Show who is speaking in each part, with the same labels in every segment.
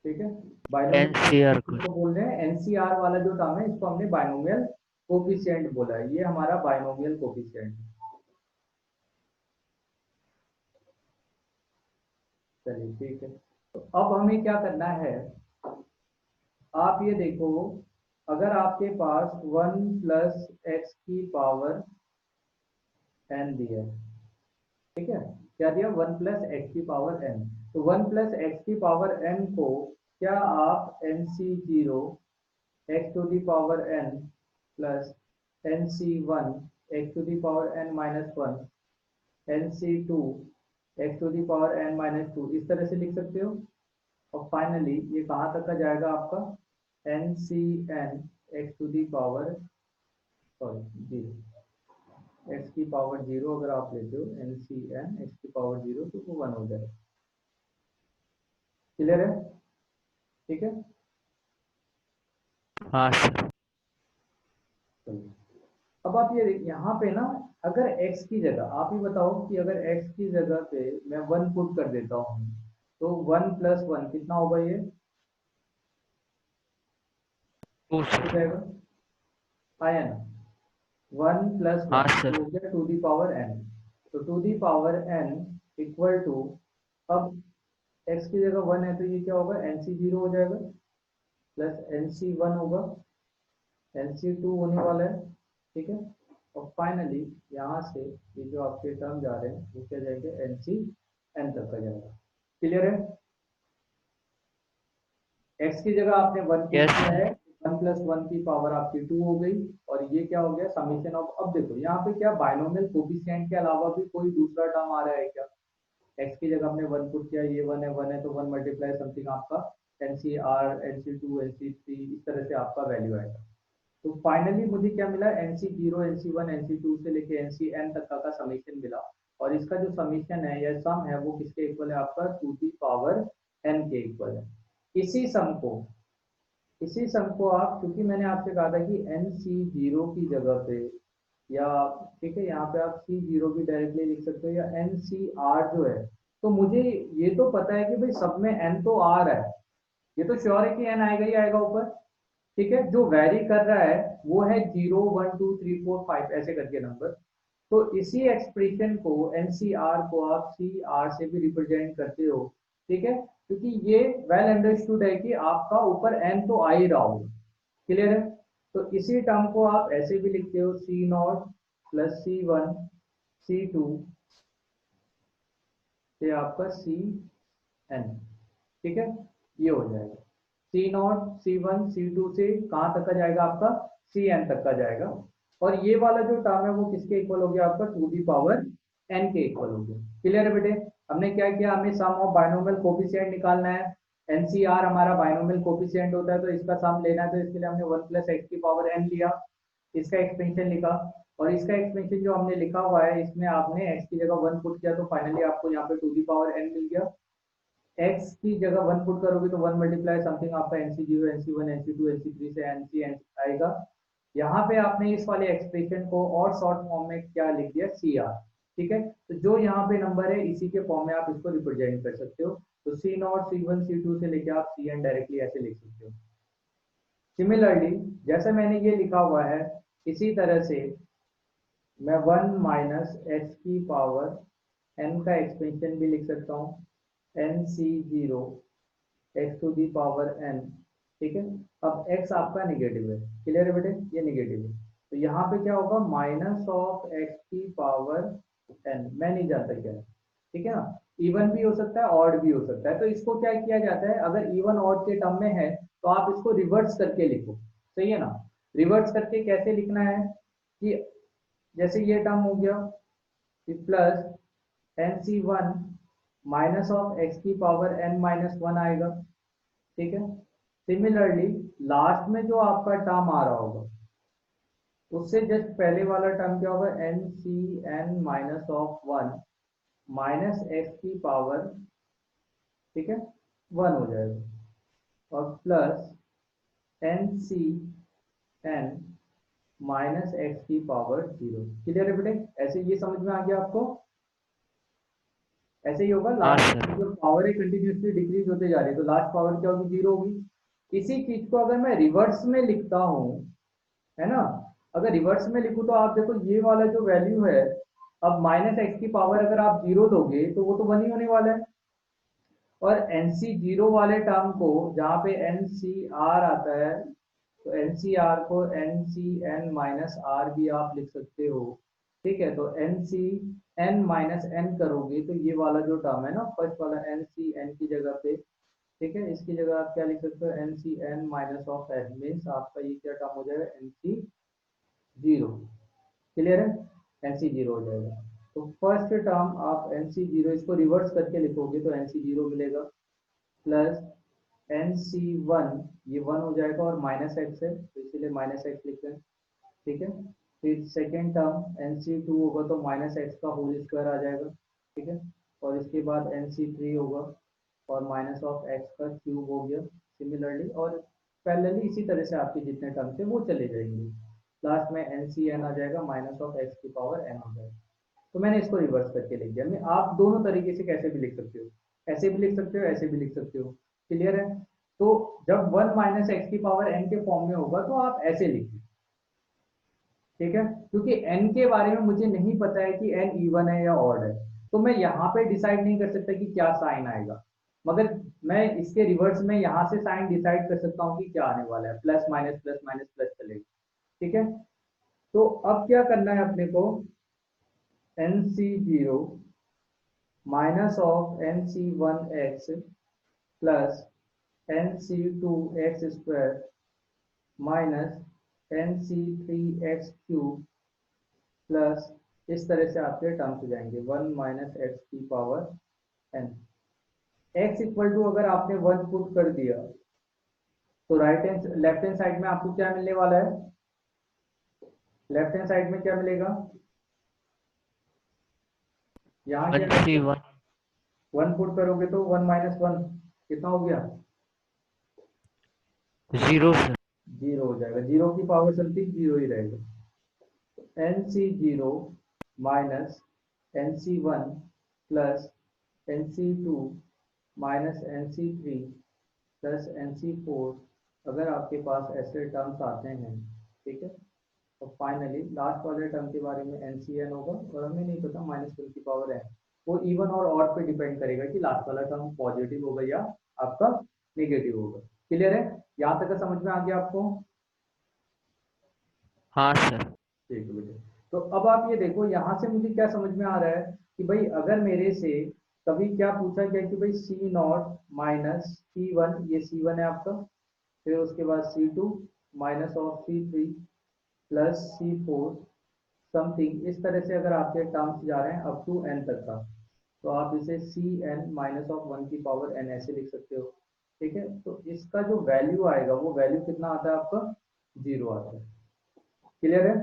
Speaker 1: ठीक है, binomial
Speaker 2: NCR को।
Speaker 1: इसको बोल रहे हैं, एनसीआर वाला जो टर्म है इसको हमने बाइनोमियल कोफिशिएंट बोला है, ये हमारा बाइनोमियल कोफिशिएंट है। चलिए ठीक है, तो अब हमें क्या करना है, आप ये देखो, अगर आपके पास 1 + x⁴ n दिया है, ठीक है, क्या दिया, 1 + x⁴n, तो 1 + x⁴n को क्या आप nc0 x⁴n plus nc1 x⁴n−1 nc2 x⁴n−2 इस तरह से लिख सकते हो। और फाइनली ये कहाँ तक का जाएगा आपका, ncn x⁴0 अगर आप लेते हो ncn x⁴0 तो वो 1 हो जाएगा। क्लियर है, ठीक है।
Speaker 2: हाँ सर।
Speaker 1: अब आप ये यहाँ पे ना, अगर x की जगह आप ही बताओ कि अगर x की जगह पे मैं 1 पुट कर देता हूँ, तो 1 + 1 कितना होगा, ये
Speaker 2: 2
Speaker 1: हो
Speaker 2: सर।
Speaker 1: जाएगा, आया ना, 1 + 1
Speaker 2: हाँ सर।
Speaker 1: हो गया टू दी पावर n, तो to the power n equal to, अब x की जगह 1 है तो ये क्या होगा, nc0 हो जाएगा प्लस nc1 होगा, nc2 होने वाला है, ठीक है। और फाइनली यहाँ से ये जो आपके टर्म जा रहे हैं वो क्या जाएंगे, ncn तक का जाएगा। क्लियर है, x की जगह आपने 1 पुट
Speaker 2: यस
Speaker 1: किया
Speaker 2: सर।
Speaker 1: है, 1 + 1 की पावर आपकी 2 हो गई, और ये क्या हो गया, समीशन ऑफ, अब देखो यहाँ पे क्या बाइनोमियल कोफिशिएंट के अलावा भी कोई दूसरा टर्म आ रहा है क्या, x की जगह हमने 1 पुट किया, ये 1 है तो 1 × समथिंग आपका ncr nc2 nc3 इस तरह से आपका वैल्यू आएगा। तो फाइनली मुझे क्या मिला, nc0 nc1 nc2 से लेके ncn तक का समीशन मिला, और इसका जो समीशन है या सम है वो किसके इक्वल है, आपका टू दी पावर n के इक्वल है। इसी सम को इसी सम को आप, क्योंकि मैंने आपसे कहा था कि nc0 की जगह पे, या ठीक है यहाँ पे आप c0 भी डायरेक्टली लिख सकते हो, या ncr जो है, तो मुझे ये तो पता है कि भाई सब में n तो आ रहा है, ये तो श्योर है कि n आएगा ही आएगा ऊपर, ठीक है। जो वैरी कर रहा है वो है 0 1 2 3 4 5 ऐसे करके नंबर, तो इसी एक्सप्रेशन को एनसीआर को आप सी आर से भी रिप्रेजेंट करते हो, ठीक है, क्योंकि ये वेल अंडरस्टूड है कि आपका ऊपर एन तो आ ही रहा होगा। क्लियर है, तो इसी टर्म को आप ऐसे भी लिखते हो, c0 + c1 c2 से आपका cn, ठीक है, ये हो जाएगा, c0 c1 c2 से कहाँ तक का जाएगा आपका, cn तक का जाएगा। और ये वाला जो टर्म है वो किसके इक्वल हो गया, आपका टू दी पावर n के इक्वल हो गया। क्लियर है बेटे, हमने क्या किया, हमें सम ऑफ बाइनोमियल कोफिशिएंट निकालना है, एनसीआर हमारा बाइनोमियल कोफिशिएंट होता है, तो इसका सम लेना है, तो इसके लिए हमने 1 + x⁴n लिया, इसका एक्सपेंशन लिखा, और इसका एक्सपेंशन जो हमने लिखा हुआ है इसमें आपने x की जगह 1 पुट किया, तो फाइनली आपको यहाँ पे टू दी पावर n मिल गया। x की जगह 1 पुट करोगे तो 1 × समथिंग आपका nc0 nc1 nc2 nc3 से nc आएगा। यहाँ पे आपने इस वाले एक्सप्रेशन को और शॉर्ट फॉर्म में क्या लिख दिया, cr, ठीक है, तो जो यहाँ पे नंबर है इसी के फॉर्म में आप इसको रिप्रेजेंट कर सकते हो, तो c0 c1 c2 से लेके आप cn डायरेक्टली ऐसे लिख सकते हो। सिमिलरली जैसे मैंने ये लिखा हुआ है, इसी तरह से मैं 1 - x⁴n का एक्सपेंशन भी लिख सकता हूँ, nc0 x⁴n, ठीक है। अब x आपका नेगेटिव है, क्लियर है बेटे, ये नेगेटिव है, तो यहाँ पे क्या होगा, -x⁴n, मैं नहीं जानता क्या है, ठीक है ना, इवन भी हो सकता है ऑड भी हो सकता है, तो इसको क्या किया जाता है, अगर इवन ऑड के टर्म में है तो आप इसको रिवर्स करके लिखो, सही है ना। रिवर्स करके कैसे लिखना है, कि जैसे ये टर्म हो गया प्लस nc1 -x⁴n−1 आएगा, ठीक है। सिमिलरली लास्ट में जो आपका टर्म आ रहा होगा उससे जस्ट पहले वाला टर्म क्या होगा, nCn-1 -x⁴, ठीक है, 1 हो जाएगा, और प्लस nCn-x⁴0। क्लियर है बेटे, ऐसे ये समझ में आ गया आपको, ऐसे ही होगा
Speaker 2: हाँ
Speaker 1: लास्ट
Speaker 2: सर।
Speaker 1: जो पावर है कंटिन्यूसली डिक्रीज होते जा रही है, तो लास्ट पावर क्या होगी, जीरो होगी। इसी चीज को अगर मैं रिवर्स में लिखता हूँ, है ना, अगर रिवर्स में लिखूँ तो आप देखो ये वाला जो वैल्यू है, अब माइनस एक्स की पावर अगर आप जीरो दोगे तो वो तो वन ही होने वाला है। और एन सी जीरो वाले टर्म को, जहाँ पे एन सी आर आता है, तो एन सी आर को n C n minus r भी आप लिख सकते हो। ठीक है, तो n C n minus n करोगे तो ये वाला जो टर्म है ना, फर्स्ट वाला एन सी एन की जगह पे, ठीक है, इसकी जगह आप क्या लिख सकते हो, n C n minus of n, means आपका ये क्या टर्म हो जाएगा, एन सी जीरो। क्लियर है, एन सी जीरो हो जाएगा। तो फर्स्ट टर्म आप एन सी जीरो, इसको रिवर्स करके लिखोगे तो एन सी जीरो मिलेगा, प्लस एन सी वन, ये वन हो जाएगा और माइनस एक्स है तो इसीलिए माइनस एक्स लिख रहे हैं। ठीक है, फिर second term n C two होगा तो माइनस एक्स का होल स्क्वायर आ जाएगा। ठीक है, और इसके बाद एन सी थ्री होगा और माइनस ऑफ एक्स का क्यूब हो गया सिमिलरली, और पैरेलली इसी तरह से आपके जितने टर्म्स है वो चले जाएंगे। लास्ट में एन सी एन आ जाएगा माइनस ऑफ एक्स की पावर एन हो जाएगा। तो मैंने इसको रिवर्स करके लिख दिया। मैं आप दोनों तरीके से कैसे भी लिख सकते हो, ऐसे भी लिख सकते हो, ऐसे भी लिख सकते हो। क्लियर है, तो जब वन माइनस एक्स की पावर एन के फॉर्म में होगा तो आप ऐसे लिखिए। ठीक है, क्योंकि एन के बारे में मुझे नहीं पता है कि एन इवन है या ऑड है, तो मैं यहाँ पे डिसाइड नहीं कर सकता कि क्या साइन आएगा, मगर मैं इसके रिवर्स में यहाँ से साइन डिसाइड कर सकता हूँ कि क्या आने वाला है, plus minus plus minus plus चलेगा। ठीक है, तो अब क्या करना है अपने को, n C zero minus of n C one x plus n C two x square minus n C three x cube plus, इस तरह से आपके टर्म्स हो जाएंगे, वन माइनस एक्स की power n. X equal to अगर आपने one put कर दिया तो right hand left hand side में आपको क्या मिलने वाला है, लेफ्ट हैंड साइड में क्या मिलेगा, यहाँ क्या
Speaker 2: वन सी
Speaker 1: करोगे,
Speaker 2: वन।
Speaker 1: वन पुट करोगे तो वन माइनस वन कितना हो गया,
Speaker 2: जीरो सर।
Speaker 1: जीरो हो जाएगा, जीरो की पावर चलती जीरो ही रहेगा। N C zero minus n C one plus n C two minus n C three plus n C four, अगर आपके पास ऐसे टर्म्स आते हैं। ठीक है, और फाइनली लास्ट वाले टर्म के बारे में एन सी एन होगा, और हमें नहीं पता माइनस वन की पावर एन, वो इवन और ऑड पे डिपेंड करेगा कि लास्ट वाला टर्म पॉजिटिव होगा या आपका नेगेटिव होगा। क्लियर है, यहाँ तक का समझ में आ गया आपको।
Speaker 2: हाँ सर।
Speaker 1: ठीक है बेटे, तो अब आप ये देखो यहाँ से मुझे क्या समझ में आ रहा है कि भाई अगर मेरे से कभी क्या पूछा गया कि भाई C not minus C one, ये सी वन है आपका, फिर उसके बाद C two minus of C three plus C four something, इस तरह से अगर आपके टर्म्स जा रहे हैं अप टू एन तक का, तो आप इसे C n minus of one की पावर एन ऐसे लिख सकते हो। ठीक है, तो इसका जो वैल्यू आएगा वो वैल्यू कितना आता है आपका, जीरो आता है। क्लियर है,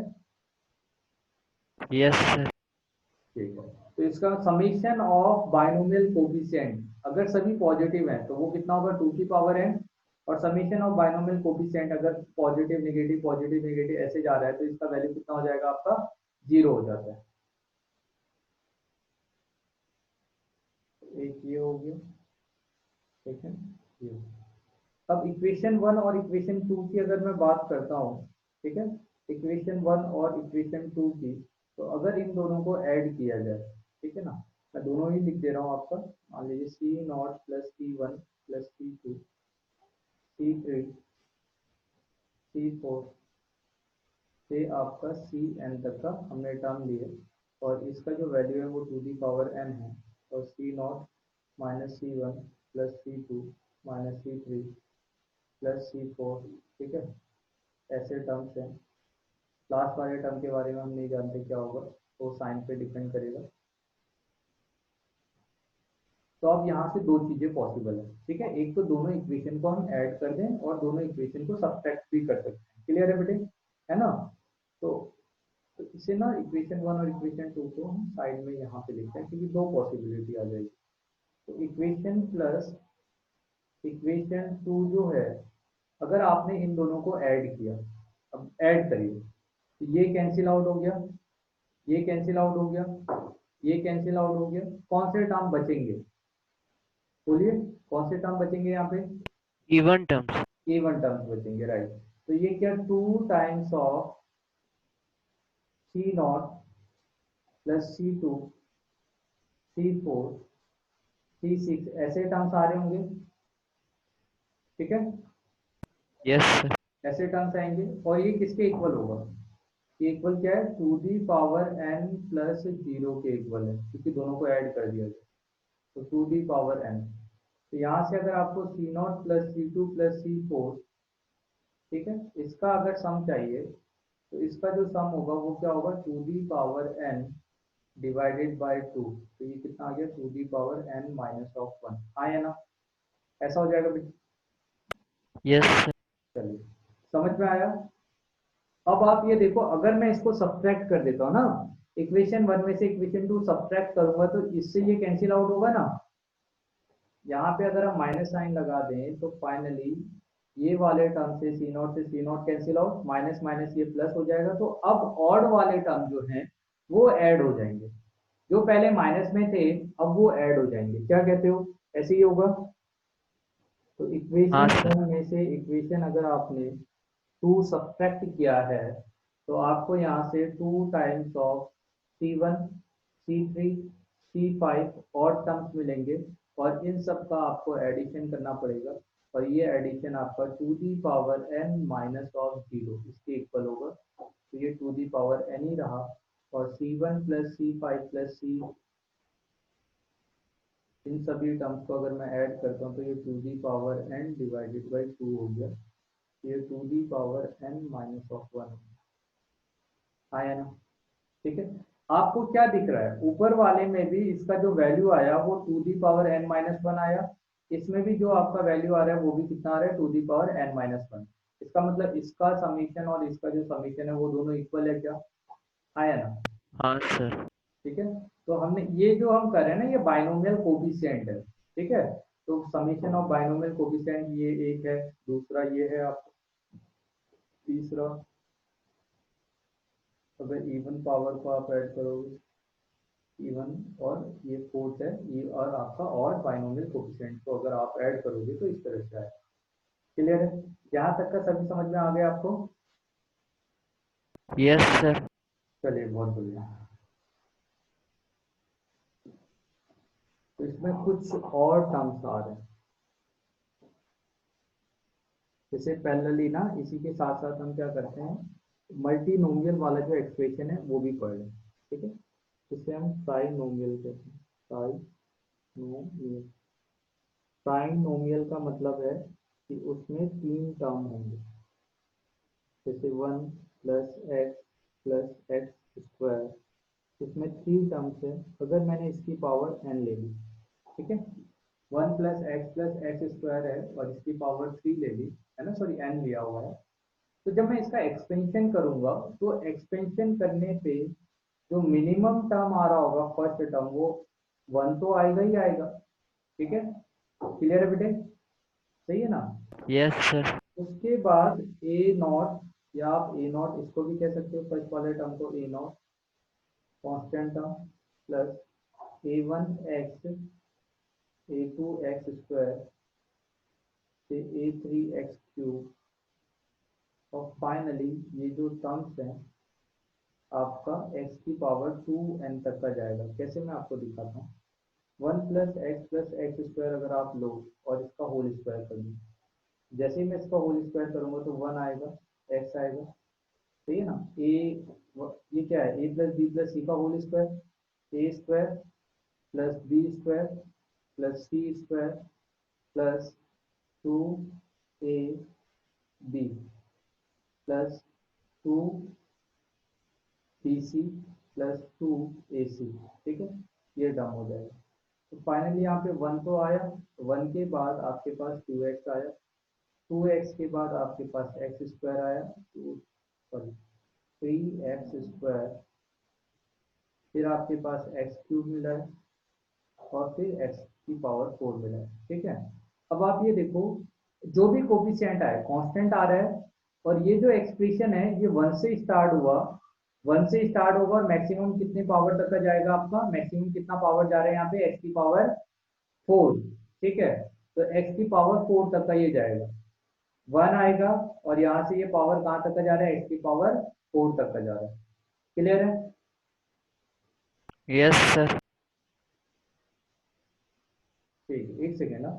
Speaker 2: यस सर।
Speaker 1: ठीक है, तो इसका समीशन ऑफ बाइनोमियल कोफिशिएंट अगर सभी पॉजिटिव हैं तो वो कितना होगा, टू की पावर एन, और समीशन ऑफ बाइनोमियल कोफिशिएंट अगर पॉजिटिव नेगेटिव ऐसे जा रहा है तो इसका वैल्यू कितना हो जाएगा आपका, जीरो हो जाता है। एक ये हो गया, ठीक है, ये। अब इक्वेशन वन और इक्वेशन टू की अगर मैं बात करता हूँ, ठीक है, इक्वेशन वन और इक्वेशन टू की, तो अगर इन दोनों को ऐड किया जाए, ठीक है ना, मैं दोनों ही लिख दे रहा हूँ आपका, मान लीजिए C not plus C one plus C two C three C four से आपका सी एन तक का हमने टर्म लिए, और इसका जो वैल्यू है वो टू दी पावर एन है, और C not minus C one plus C two minus C three plus C four, ठीक है, ऐसे टर्म्स हैं। लास्ट वाले टर्म के बारे में हम नहीं जानते क्या होगा, तो साइन पे डिपेंड करेगा। तो अब यहाँ से दो चीजें पॉसिबल है, ठीक है, एक तो दोनों इक्वेशन को हम ऐड कर दें और दोनों इक्वेशन को सब्ट्रैक्ट भी कर सकते हैं। क्लियर है बेटे, है ना, तो तो इसे ना इक्वेशन वन और इक्वेशन टू को हम साइड में यहाँ पे लिखते हैं क्योंकि दो पॉसिबिलिटी आ जाएगी। तो इक्वेशन प्लस इक्वेशन टू जो है, अगर आपने इन दोनों को ऐड किया, अब ऐड करिए, तो ये कैंसिल आउट हो गया, ये कैंसिल आउट हो गया, ये कैंसिल आउट हो गया। कौन से टर्म बचेंगे बोलिए, कौन से टर्म बचेंगे यहाँ पे?
Speaker 2: Even terms.
Speaker 1: इवन टर्म्स बचेंगे, राइट। तो ये क्या, 2 times of C0 plus C2 C4 C6 ऐसे टर्म्स आ रहे होंगे, ठीक है।
Speaker 2: Yes sir.
Speaker 1: ऐसे टर्म्स आएंगे और ये किसके इक्वल होगा? ये इक्वल क्या है, 2 दी पावर n प्लस 0 के इक्वल है, क्योंकि दोनों को ऐड कर दिया गया। तो 2 दी पावर n, तो यहाँ से अगर आपको C0 plus C2 plus C4, ठीक है, इसका अगर सम चाहिए तो इसका जो सम होगा वो क्या होगा, 2 दी पावर n डिवाइडेड बाय 2। तो ये कितना आ गया, 2 दी पावर n-1 आया ना, ऐसा हो जाएगा बेटा।
Speaker 2: Yes sir.
Speaker 1: चलिए, समझ में आया। अब आप ये देखो, अगर मैं इसको सब्ट्रैक्ट कर देता हूँ ना, इक्वेशन 1 में से इक्वेशन 2 सब्ट्रैक्ट करूंगा तो इससे ये कैंसिल आउट होगा ना। यहाँ पे अगर हम माइनस साइन लगा दें तो फाइनली ये वाले टर्म से C not cancel out, minus minus ये प्लस हो जाएगा। तो अब ऑड वाले टर्म जो हैं वो ऐड हो जाएंगे, जो पहले माइनस में थे अब वो ऐड हो जाएंगे। क्या कहते हो, ऐसे ही होगा। तो
Speaker 2: हाँ
Speaker 1: इक्वेशन
Speaker 2: सर।
Speaker 1: 1 में से इक्वेशन अगर आपने 2 सब्ट्रैक्ट किया है तो आपको यहाँ से 2 times of C1 C3 C5 और टर्म्स मिलेंगे, और इन सब का आपको एडिशन करना पड़ेगा। और ये एडिशन आपका 2 दी पावर n-0 इसके इक्वल होगा। तो ये 2 दी पावर n ही रहा, और C1 plus C5 plus C, इन सभी टर्म्स को अगर मैं ऐड करता हूँ तो ये 2 दी पावर n डिवाइडेड बाई 2 हो गया। ये 2 दी पावर n-1 आया ना, ठीक है। आपको क्या दिख रहा है, ऊपर वाले में भी इसका जो वैल्यू आया वो 2 दी पावर n-1 आया, इसमें भी जो आपका वैल्यू आ रहा है वो भी कितना आ रहा है, 2 दी पावर n-1। इसका मतलब इसका समीशन और इसका जो समीशन है वो दोनों इक्वल है क्या, आया ना,
Speaker 2: हाँ सर।
Speaker 1: ठीक है। तो हमने ये जो हम कर रहे हैं ना, ये बाइनोमियल कोफिशिएंट है, ठीक है। तो समीशन ऑफ बाइनोमियल कोफिशिएंट ये एक है, दूसरा ये है आप, तीसरा अगर इवन पावर को आप ऐड करोगे, इवन, और ये फोर्थ है ये, और आपका और बाइनोमियल कोफिशिएंट को अगर आप ऐड करोगे तो इस तरह से आएगा। क्लियर है, यहाँ तक का सभी समझ में आ गया आपको?
Speaker 2: Yes sir.
Speaker 1: चलिए, बहुत बढ़िया। तो इसमें कुछ और टर्म्स आ रहे हैं, जैसे पैरेलली ना, इसी के साथ साथ हम क्या करते हैं, मल्टीनोमियल वाला जो एक्सप्रेशन है वो भी पढ़ लें, ठीक है। इसे हम ट्राइनोमियल कहते हैं, ट्राइनोमियल। ट्राइनोमियल का मतलब है कि उसमें 3 टर्म होंगे, जैसे 1 plus x plus x square, इसमें 3 टर्म्स है। अगर मैंने इसकी पावर n ले ली, ठीक है, 1 प्लस एक्स स्क्वायर है और इसकी पावर 3 ले ली, है ना, सॉरी n लिया हुआ है। तो जब मैं इसका एक्सपेंशन करूंगा तो एक्सपेंशन करने पे जो मिनिमम टर्म आ रहा होगा, फर्स्ट टर्म, वो 1 तो आएगा ही आएगा, ठीक है। क्लियर है बेटे, सही है ना।
Speaker 2: Yes sir.
Speaker 1: उसके बाद ए नॉट, या आप ए नॉट इसको भी कह सकते हो, फर्स्ट वाले टर्म को A not constant term, plus A1 x A2 x square से A3 एक्स क्यूब, और फाइनली ये जो टर्म्स हैं आपका x की पावर 2n तक का जाएगा। कैसे, मैं आपको दिखाता हूँ। 1 प्लस एक्स स्क्वायर अगर आप लो और इसका होल स्क्वायर कर लो, जैसे ही मैं इसका होल स्क्वायर करूंगा तो 1 आएगा, x आएगा, सही है ना। ए, ये क्या है, A plus B plus C का whole square, A square plus B square plus C square plus 2ab plus 2bc plus 2ac, ठीक है। ये टर्म हो जाएगा। तो फाइनली यहाँ पे 1 तो आया, 1 के बाद आपके पास 2x आया, 2x के बाद आपके पास एक्स स्क्वायर आया, सॉरी 3x स्क्वायर, फिर आपके पास एक्स क्यूब मिला है, और फिर एक्स की पावर 4 मिला है, ठीक है। अब आप ये देखो, जो भी कोफिशिएंट आए कांस्टेंट आ रहा है, और ये जो एक्सप्रेशन है ये 1 से स्टार्ट हुआ 1 से स्टार्ट होगा और मैक्सिमम कितनी पावर तक का जाएगा आपका, मैक्सिमम कितना पावर जा रहा है यहाँ पे, x की पावर 4। ठीक है, तो x की पावर 4 तक का ये जाएगा, 1 आएगा और यहाँ से ये पावर कहाँ तक का जा रहा है, x की पावर 4 तक का जा रहा है। क्लियर है?
Speaker 2: Yes sir.
Speaker 1: ठीक है, एक सेकेंड ना।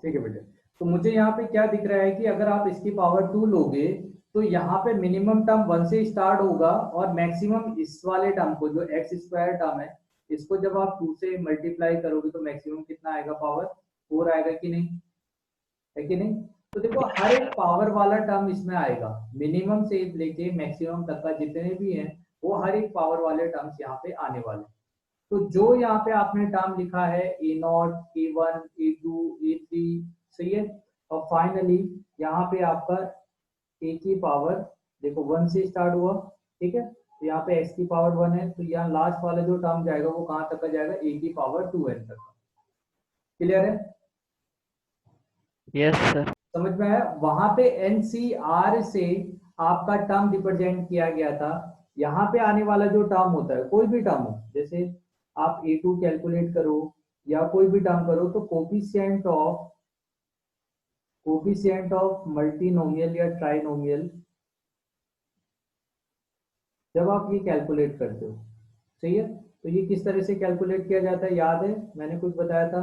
Speaker 1: ठीक है बेटे, तो मुझे यहाँ पे क्या दिख रहा है कि अगर आप इसकी पावर 2 लोगे तो यहाँ पे मिनिमम टर्म 1 से स्टार्ट होगा और मैक्सिमम इस वाले टर्म को, जो एक्स स्क्वायर टर्म है, इसको जब आप 2 से मल्टीप्लाई करोगे तो मैक्सिमम कितना आएगा, पावर 4 आएगा कि नहीं, है कि नहीं? तो देखो हर एक पावर वाला टर्म इसमें आएगा, मिनिमम से लेके मैक्सिमम तक का जितने भी हैं वो हर एक पावर वाले टर्म्स यहाँ पे आने वाले। तो जो यहाँ पे आपने टर्म लिखा है A0, A1, A2, A3, सही है, और फाइनली यहाँ पे आपका a की पावर, देखो 1 से स्टार्ट हुआ, ठीक है, तो यहाँ पे x की पावर 1 है, तो यहाँ लास्ट वाला जो टर्म जाएगा वो कहाँ तक का जाएगा, a की पावर 2n तक का। क्लियर है?
Speaker 2: Yes sir.
Speaker 1: समझ में आया? वहां पे NCR से आपका टर्म रिप्रेजेंट किया गया था, यहाँ पे आने वाला जो टर्म होता है, कोई भी टर्म हो, जैसे आप A2 कैलकुलेट करो या कोई भी टर्म करो, तो कोफिशिएंट ऑफ मल्टीनोमियल या ट्राइनोमियल जब आप ये कैलकुलेट करते हो, सही है, तो ये किस तरह से कैलकुलेट किया जाता है, याद है मैंने कुछ बताया था,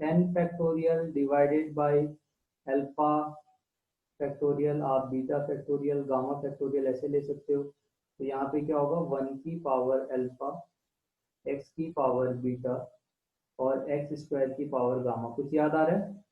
Speaker 1: n factorial divided by alpha factorial, आप बीटा फैक्टोरियल, गामा फैक्टोरियल ऐसे ले सकते हो। तो यहाँ पे क्या होगा, 1 की पावर अल्फा, x की पावर बीटा और x स्क्वायर की पावर गामा। कुछ याद आ रहा है?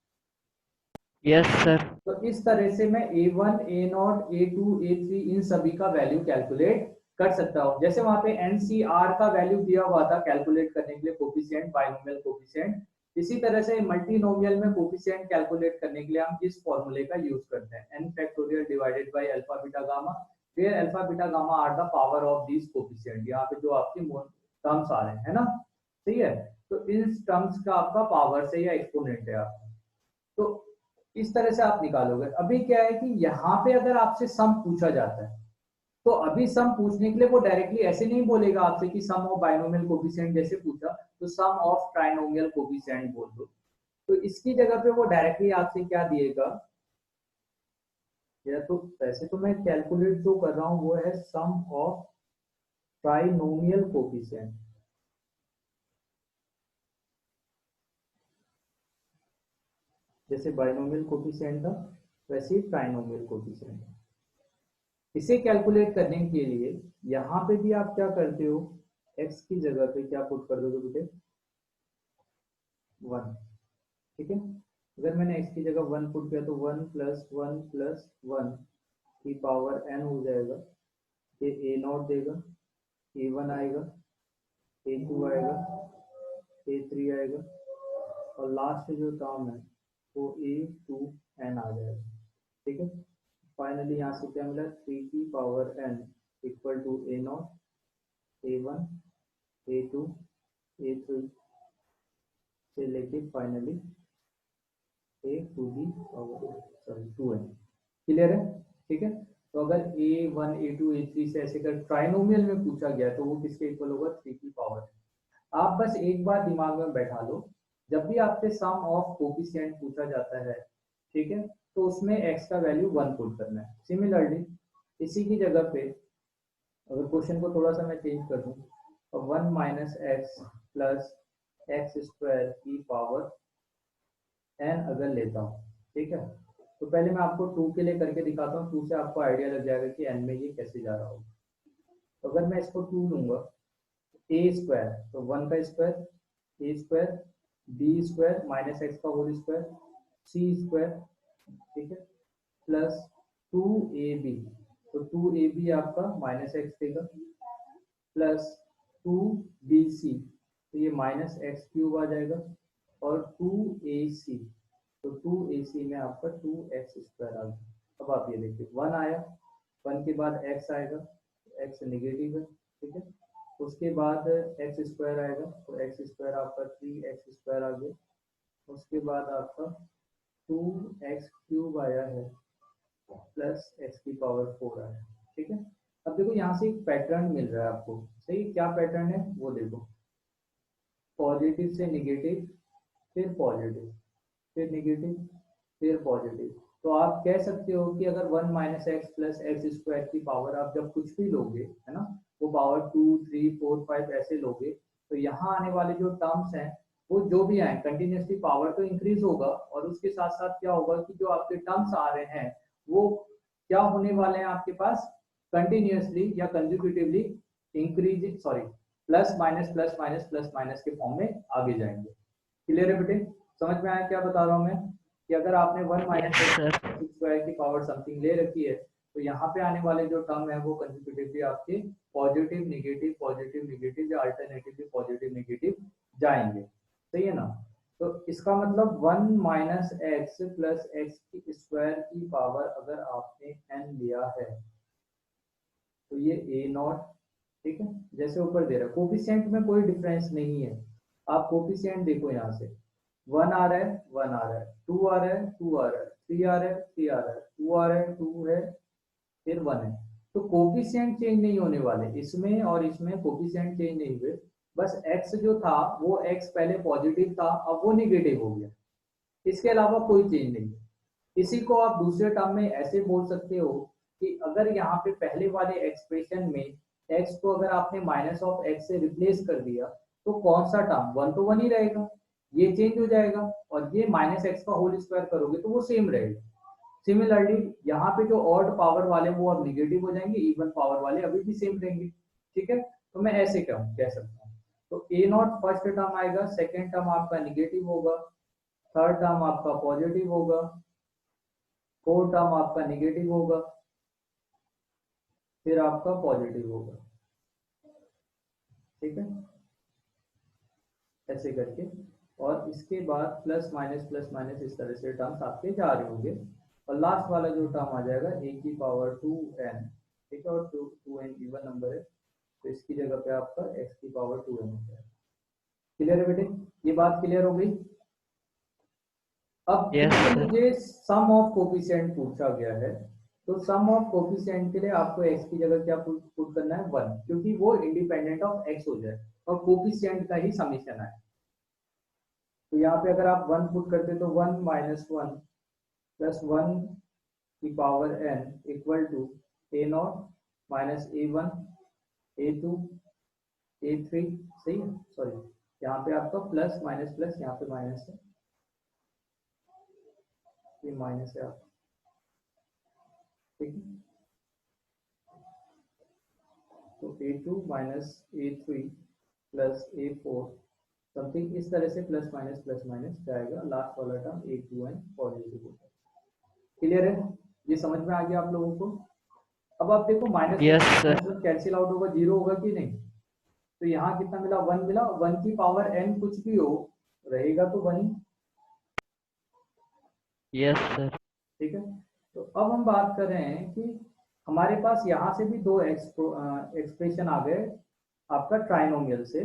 Speaker 2: Yes sir.
Speaker 1: तो इस तरह से मैं A1, A0, A2, A3 इन सभी का वैल्यू कैलकुलेट कर सकता हूँ। जैसे वहां पे NCR का वैल्यू दिया हुआ था कैलकुलेट करने के लिए कोफिशिएंट, बाइनोमियल कोफिशिएंट, इसी तरह से मल्टीनोमियल में कोफिशिएंट कैलकुलेट करने के लिए हम इस फॉर्मूले का यूज करते हैं, n factorial divided by alpha beta gamma, फिर alpha beta gamma are the power of this coefficient, यहाँ पे जो आपके टर्म्स आ रहे हैं, है ना, सही है, तो इन टर्म्स का आपका पावर से या एक्सपोनेंट है आपका। तो इस तरह से आप निकालोगे। अभी क्या है कि यहाँ पे अगर आपसे सम पूछा जाता है, तो अभी सम पूछने के लिए वो डायरेक्टली ऐसे नहीं बोलेगा आपसे कि सम ऑफ बाइनोमियल कोफिशिएंट जैसे पूछा, तो सम ऑफ ट्राइनोमियल कोफिशिएंट बोल दो। तो इसकी जगह पे वो डायरेक्टली आपसे क्या दिएगा, या तो वैसे तो मैं कैलकुलेट जो कर रहा हूँ वो है सम ऑफ ट्राइनोमियल कोफिशिएंट, जैसे बाइनोमियल कोफिशिएंट था वैसे ही ट्राइनोमियल कोफिशिएंट। इसे कैलकुलेट करने के लिए यहाँ पे भी आप क्या करते हो, x की जगह पे क्या पुट कर दोगे बेटे, 1, ठीक है, अगर मैंने x की जगह 1 पुट किया तो 1 प्लस 1 प्लस 1 की पावर n हो जाएगा, ये A0 देगा, A1 आएगा, A2 आएगा, A3 आएगा, और लास्ट जो टर्म है वो A2n आ जाएगा, ठीक है। फाइनली यहाँ से क्या मिला, 3 की power n equal to A0, A1, A2, A3 से लेके finally A to the power, sorry 2n। Clear है? ठीक है, तो अगर A1, A2, A3 से ऐसे कर ट्राइनोमियल में पूछा गया तो वो किसके इक्वल होगा, 3 की पावर। आप बस एक बार दिमाग में बैठा लो, जब भी आपसे सम ऑफ कोफिशिएंट पूछा जाता है, ठीक है, तो उसमें x का वैल्यू 1 पुट करना है। सिमिलरली इसी की जगह पे अगर क्वेश्चन को थोड़ा सा मैं चेंज कर दूं, तो 1 minus x plus x square की पावर एन अगर लेता हूँ, ठीक है। तो पहले मैं आपको 2 के लिए करके दिखाता हूँ, 2 से आपको आइडिया लग जाएगा कि एन में ये कैसे जा रहा होगा। तो अगर मैं इसको 2 लूंगा, ए स्क्वायर तो 1 का square A square, B square minus x का होल स्क्वायर, सी स्क्वायर, ठीक है, प्लस 2ab, तो 2ab आपका माइनस एक्स देगा, प्लस 2bc, तो ये माइनस एक्स क्यूब आ जाएगा, और 2ac, तो 2ac में आपका 2x स्क्वायर आ गया। अब आप ये देखिए 1 आया, 1 के बाद x आएगा, x नेगेटिव है, ठीक है। उसके बाद एक्स स्क्वायर आएगा, तो एक्स स्क्वायर आपका 3x स्क्वायर आ गया। उसके बाद आपका 2x क्यूब आया है, प्लस x की पावर 4 आया है, ठीक है। अब देखो यहाँ से एक पैटर्न मिल रहा है आपको, सही। क्या पैटर्न है वो देखो, पॉजिटिव से निगेटिव, फिर पॉजिटिव, फिर निगेटिव, फिर पॉजिटिव। तो आप कह सकते हो कि अगर 1 minus x plus x square की पावर आप जब कुछ भी लोगे, है ना, वो पावर 2 3 4 5 ऐसे लोगे, तो यहाँ आने वाले जो टर्म्स हैं वो जो भी आए कंटिन्यूसली पावर तो इंक्रीज होगा, और उसके साथ साथ क्या होगा कि जो आपके टर्म्स आ रहे हैं वो क्या होने वाले हैं आपके पास, कंटिन्यूसली या consecutively increasing, sorry, plus minus plus minus plus minus के फॉर्म में आगे जाएंगे। क्लियर है बेटे? समझ में आया क्या बता रहा हूँ मैं, कि अगर आपने 1
Speaker 2: Yes,
Speaker 1: minus
Speaker 2: sir.
Speaker 1: X square की पावर समथिंग ले रखी है, तो यहाँ पे आने वाले जो टर्म है वो कंसेक्यूटिवली आपके पॉजिटिव नेगेटिव या अल्टरनेटिवली पॉजिटिव नेगेटिव जाएंगे, सही है ना। तो इसका मतलब 1 माइनस एक्स प्लस एक्स की स्क्वायर की पावर अगर आपने एन लिया है, तो ये ए नॉट, ठीक है, जैसे ऊपर दे रहा है। कोफिशिएंट में कोई डिफरेंस नहीं है, आप कोफिशिएंट देखो यहाँ से, 1 आ रहा है 1 आ रहा है, 2 आ रहा है 2 आ रहा है, 3 आ रहा है 3 आ रहा है, 2 आ रहा है 2 है, फिर 1 है। तो कोफिशिएंट चेंज नहीं होने वाले इसमें, और इसमें कोफिशिएंट चेंज नहीं हुए, बस x जो था वो x पहले पॉजिटिव था, अब वो निगेटिव हो गया, इसके अलावा कोई चेंज नहीं है। इसी को आप दूसरे टर्म में ऐसे बोल सकते हो कि अगर यहाँ पे पहले वाले एक्सप्रेशन में x को अगर आपने माइनस ऑफ x से रिप्लेस कर दिया, तो कौन सा टर्म, 1 तो 1 ही रहेगा, ये चेंज हो जाएगा, और ये माइनस एक्स का होल स्क्वायर करोगे तो वो सेम रहेगा। सिमिलरली यहाँ पे जो ऑड पावर वाले वो अब निगेटिव हो जाएंगे, इवन पावर वाले अभी भी सेम रहेंगे, ठीक है। तो मैं ऐसे कह सकता हूँ, तो ए नॉट फर्स्ट टर्म आएगा, सेकेंड टर्म आपका निगेटिव होगा, थर्ड टर्म आपका पॉजिटिव होगा, फोर्थ टर्म आपका निगेटिव होगा, फिर आपका पॉजिटिव होगा, ठीक है, ऐसे करके। और इसके बाद प्लस माइनस इस तरह से टर्म्स आपके जा रहे होंगे, और लास्ट वाला जो टर्म आ जाएगा ए की पावर 2n, ठीक है, और 2n इवन नंबर है, तो इसकी जगह पे आपका x की पावर 2n हो जाएगा। क्लियर है बेटे? ये बात क्लियर हो गई। अब
Speaker 2: Yes,
Speaker 1: क्योंकि
Speaker 2: sir.
Speaker 1: मुझे सम ऑफ कोफिशिएंट पूछा गया है, तो सम ऑफ कोफिशिएंट के लिए आपको x की जगह क्या पुट करना है, 1, क्योंकि वो इंडिपेंडेंट ऑफ x हो जाए और कोफिशिएंट का ही समीशन है। तो यहाँ पे अगर आप 1 पुट करते तो 1 माइनस 1 प्लस 1 की power n equal to a not minus A1 A2 A3, सही है, सॉरी, यहाँ पे आपका प्लस प्लस यहाँ पे माइनस है, ये माइनस है आपका, ठीक है। तो A2 minus A3 plus A4 something इस तरह से प्लस माइनस जाएगा, लास्ट वाला टर्म A2n पॉजिटिव होगा। क्लियर है? ये समझ में आ गया आप लोगों को? अब आप देखो minus
Speaker 2: Yes, sir.
Speaker 1: Cancel out होगा, जीरो होगा कि नहीं, तो यहाँ कितना मिला, 1 मिला, 1 की पावर n कुछ भी हो रहेगा तो 1 ही,
Speaker 2: Yes, sir.
Speaker 1: ठीक है। तो अब हम बात कर रहे हैं कि हमारे पास यहाँ से भी दो एक्सप्रेशन आ गए आपका ट्राइनोमियल से।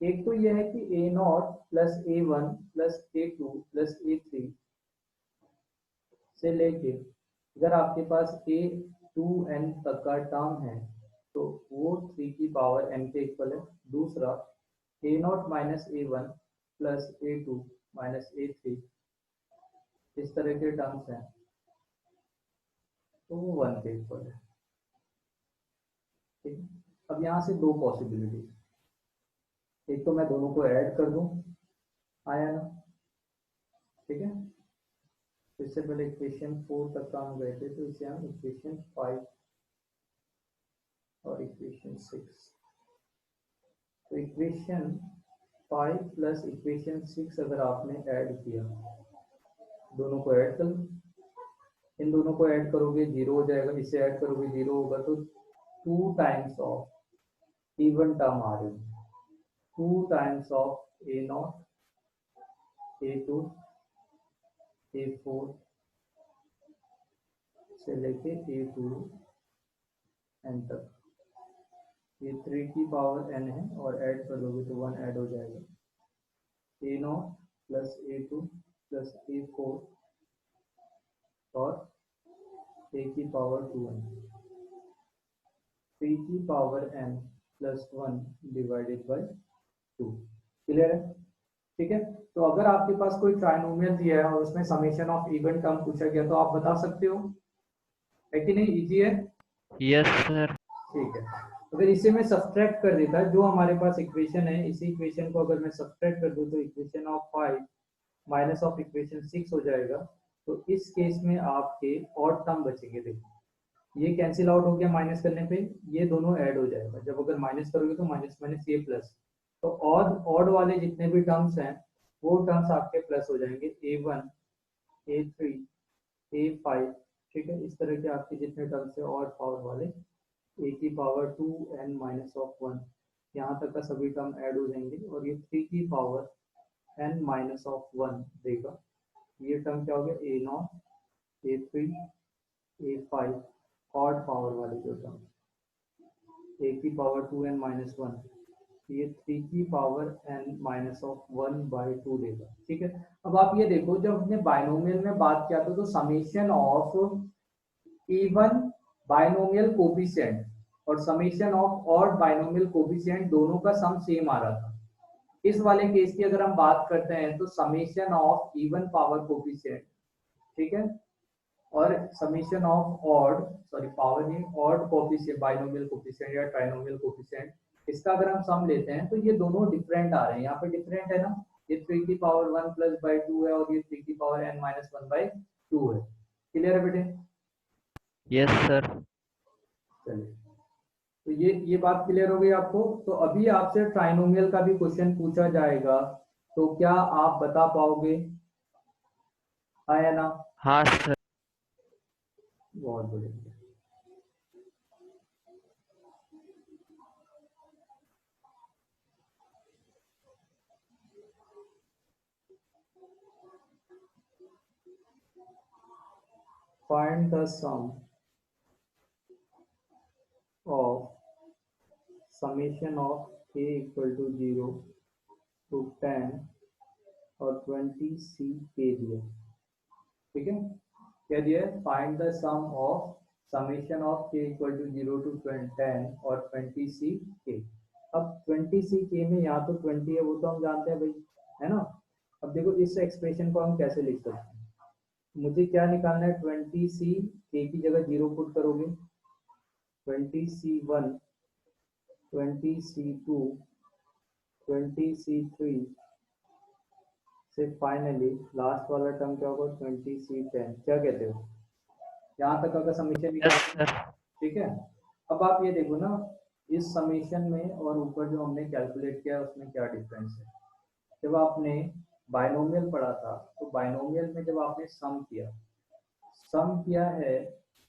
Speaker 1: एक तो यह है कि A not plus A1 plus A2 plus A3 से लेके अगर आपके पास A2n तक का टर्म है तो वो 3 की पावर n के इक्वल है। दूसरा A not minus A1 plus A2 minus A3 इस तरह के टर्म्स हैं तो वो 1 के इक्वल है, ठीक है। अब यहाँ से दो पॉसिबिलिटी, एक तो मैं दोनों को ऐड कर दूं, आया ना, ठीक है। इससे पहले इक्वेशन 4 तक का हम गए थे, तो इसे हम इक्वेशन 5 और इक्वेशन 6, तो इक्वेशन 5 प्लस इक्वेशन 6 अगर आपने ऐड किया, दोनों को ऐड कर लो, इन दोनों को ऐड करोगे 0 हो जाएगा, इसे ऐड करोगे 0 होगा, तो 2 टाइम्स ऑफ इवन टर्म आ रहे हो, 2 times of a not a two a four से लेके ए टू एन तक, ये 3 की पावर n है, और ऐड कर दोगे तो 1 ऐड हो जाएगा, A not plus A two plus A four और ए की पावर 2n, 3 की power n plus 1 divided by 2। Clear है? ठीक है। तो अगर आपके पास कोई ट्राइनोमियल दिया है और उसमें समेशन ऑफ इवन टर्म पूछा गया, तो आप बता सकते हो, है कि नहीं? इजी है?
Speaker 2: Yes sir.
Speaker 1: ठीक है। अगर इसे मैं सब्ट्रैक्ट कर देता, जो हमारे पास इक्वेशन है, इसी इक्वेशन को अगर मैं सब्ट्रैक्ट कर दूं, तो equation of 5 minus of equation 6 हो जाएगा। तो इस केस में आपके ऑड टर्म बचेंगे। देखो ये कैंसिल आउट हो गया माइनस करने पे, ये दोनों ऐड हो जाएगा, जब अगर माइनस करोगे तो माइनस माइनस ये प्लस, तो ऑड ऑड वाले जितने भी टर्म्स हैं वो टर्म्स आपके प्लस हो जाएंगे, a1 a3 a5, ठीक है। इस तरह के आपके जितने टर्म्स है ऑड पावर वाले, a की पावर 2n माइनस ऑफ 1, यहाँ तक का सभी टर्म ऐड हो जाएंगे, और ये 3 की पावर n माइनस ऑफ 1 देगा। ये टर्म क्या हो गया, A not A three A five, odd power वाले जो टर्म, ए की पावर 2n माइनस 1, ये 3 की power n minus of 1 by 2 देगा। ठीक है। अब आप ये देखो, जब हमने बाइनोमियल में बात किया था, तो summation of even binomial coefficient और summation of odd binomial coefficient दोनों का सम सेम आ रहा था। इस वाले केस की अगर हम बात करते हैं, तो summation of even power coefficient, ठीक है, और summation of odd, sorry power नहीं, ऑड कोफिशिएंट, बाइनोमियल कोफिशिएंट या ट्राइनोमियल कोफिशिएंट, इसका अगर हम सम लेते हैं, तो ये दोनों डिफरेंट आ रहे हैं। यहाँ पे डिफरेंट है ना, ये 3 की पावर 1 प्लस बाई 2 है, और ये 3 की पावर n माइनस 1 बाई 2 है। क्लियर है बेटे?
Speaker 2: Yes sir.
Speaker 1: चलिए, तो ये बात क्लियर हो गई आपको। तो अभी आपसे ट्राइनोमियल का भी क्वेश्चन पूछा जाएगा, तो क्या आप बता पाओगे, हाँ या ना?
Speaker 2: हाँ सर।
Speaker 1: बहुत बढ़िया। Find the sum of summation of k equal to 0 to 10 और 20c k दिया, ठीक है। क्या दिया है? Find the sum of summation of k equal to 0 to 10 और 20c k। अब 20c k में यहाँ तो 20 है, वो तो हम जानते हैं भाई, है ना। अब देखो इस एक्सप्रेशन को हम कैसे लिख सकते हैं, मुझे क्या निकालना है, 20c k की जगह 0 पुट करोगे, 20c1 20c2 20c3 से फाइनली लास्ट वाला टर्म क्या होगा, 20c10। क्या कहते हो? यहाँ तक का समीशन
Speaker 2: यस
Speaker 1: निकाल,
Speaker 2: सर।
Speaker 1: ठीक है। अब आप ये देखो ना, इस समीशन में और ऊपर जो हमने कैलकुलेट किया उसमें क्या डिफरेंस है। जब आपने बाइनोमियल पढ़ा था, तो बाइनोमियल में जब आपने सम किया है,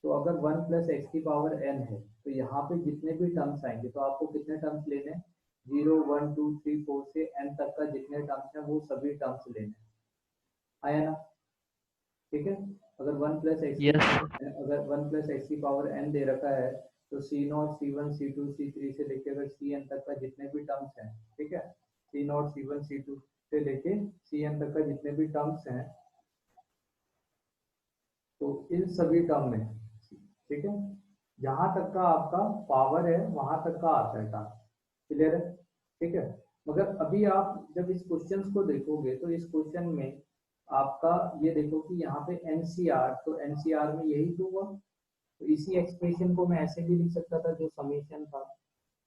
Speaker 1: तो अगर 1 प्लस एक्स की पावर n है, तो यहाँ पे जितने भी टर्म्स आएंगे, तो आपको कितने टर्म्स लेने हैं, 0 1 2 3 4 से n तक का जितने टर्म्स हैं वो सभी टर्म्स लेने हैं। आया ना? ठीक है। अगर 1 प्लस एक्स की
Speaker 2: यस
Speaker 1: अगर 1 प्लस एक्स की पावर n दे रखा है, तो C not C one C two C three से लेके अगर सी एन तक का जितने भी टर्म्स हैं, ठीक है, C not C one C two से लेके सी एन तक का जितने भी टर्म्स हैं, तो इन सभी टर्म में, ठीक है, जहां तक का आपका पावर है वहां तक का आता है टर्म। क्लियर है? ठीक है। मगर अभी आप जब इस क्वेश्चन को देखोगे, तो इस क्वेश्चन में आपका ये देखो कि यहाँ पे एनसीआर, तो एनसीआर में यही तो हुआ, तो इसी एक्सप्रेशन को मैं ऐसे भी लिख सकता था, जो समीशन था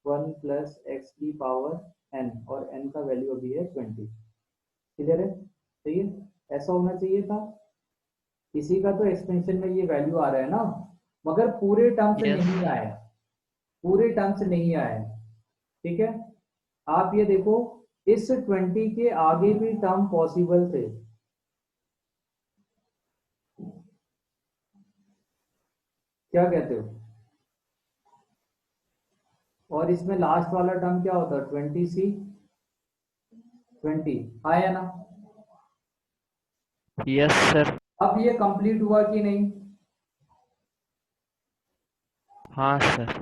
Speaker 1: 1 प्लस एक्स की पावर n और n का वैल्यू अभी है 20। क्लियर है? सही है, ऐसा होना चाहिए था। इसी का तो एक्सपेंशन में ये वैल्यू आ रहा है ना, मगर पूरे टर्म से
Speaker 2: yes
Speaker 1: नहीं
Speaker 2: sir,
Speaker 1: आया, पूरे टर्म से नहीं आया। ठीक है, आप ये देखो, इस 20 के आगे भी टर्म पॉसिबल थे। क्या कहते हो? और इसमें लास्ट वाला टर्म क्या होता है? 20c 20, आया ना?
Speaker 2: yes sir,
Speaker 1: अब ये कंप्लीट हुआ कि नहीं?
Speaker 2: हाँ सर,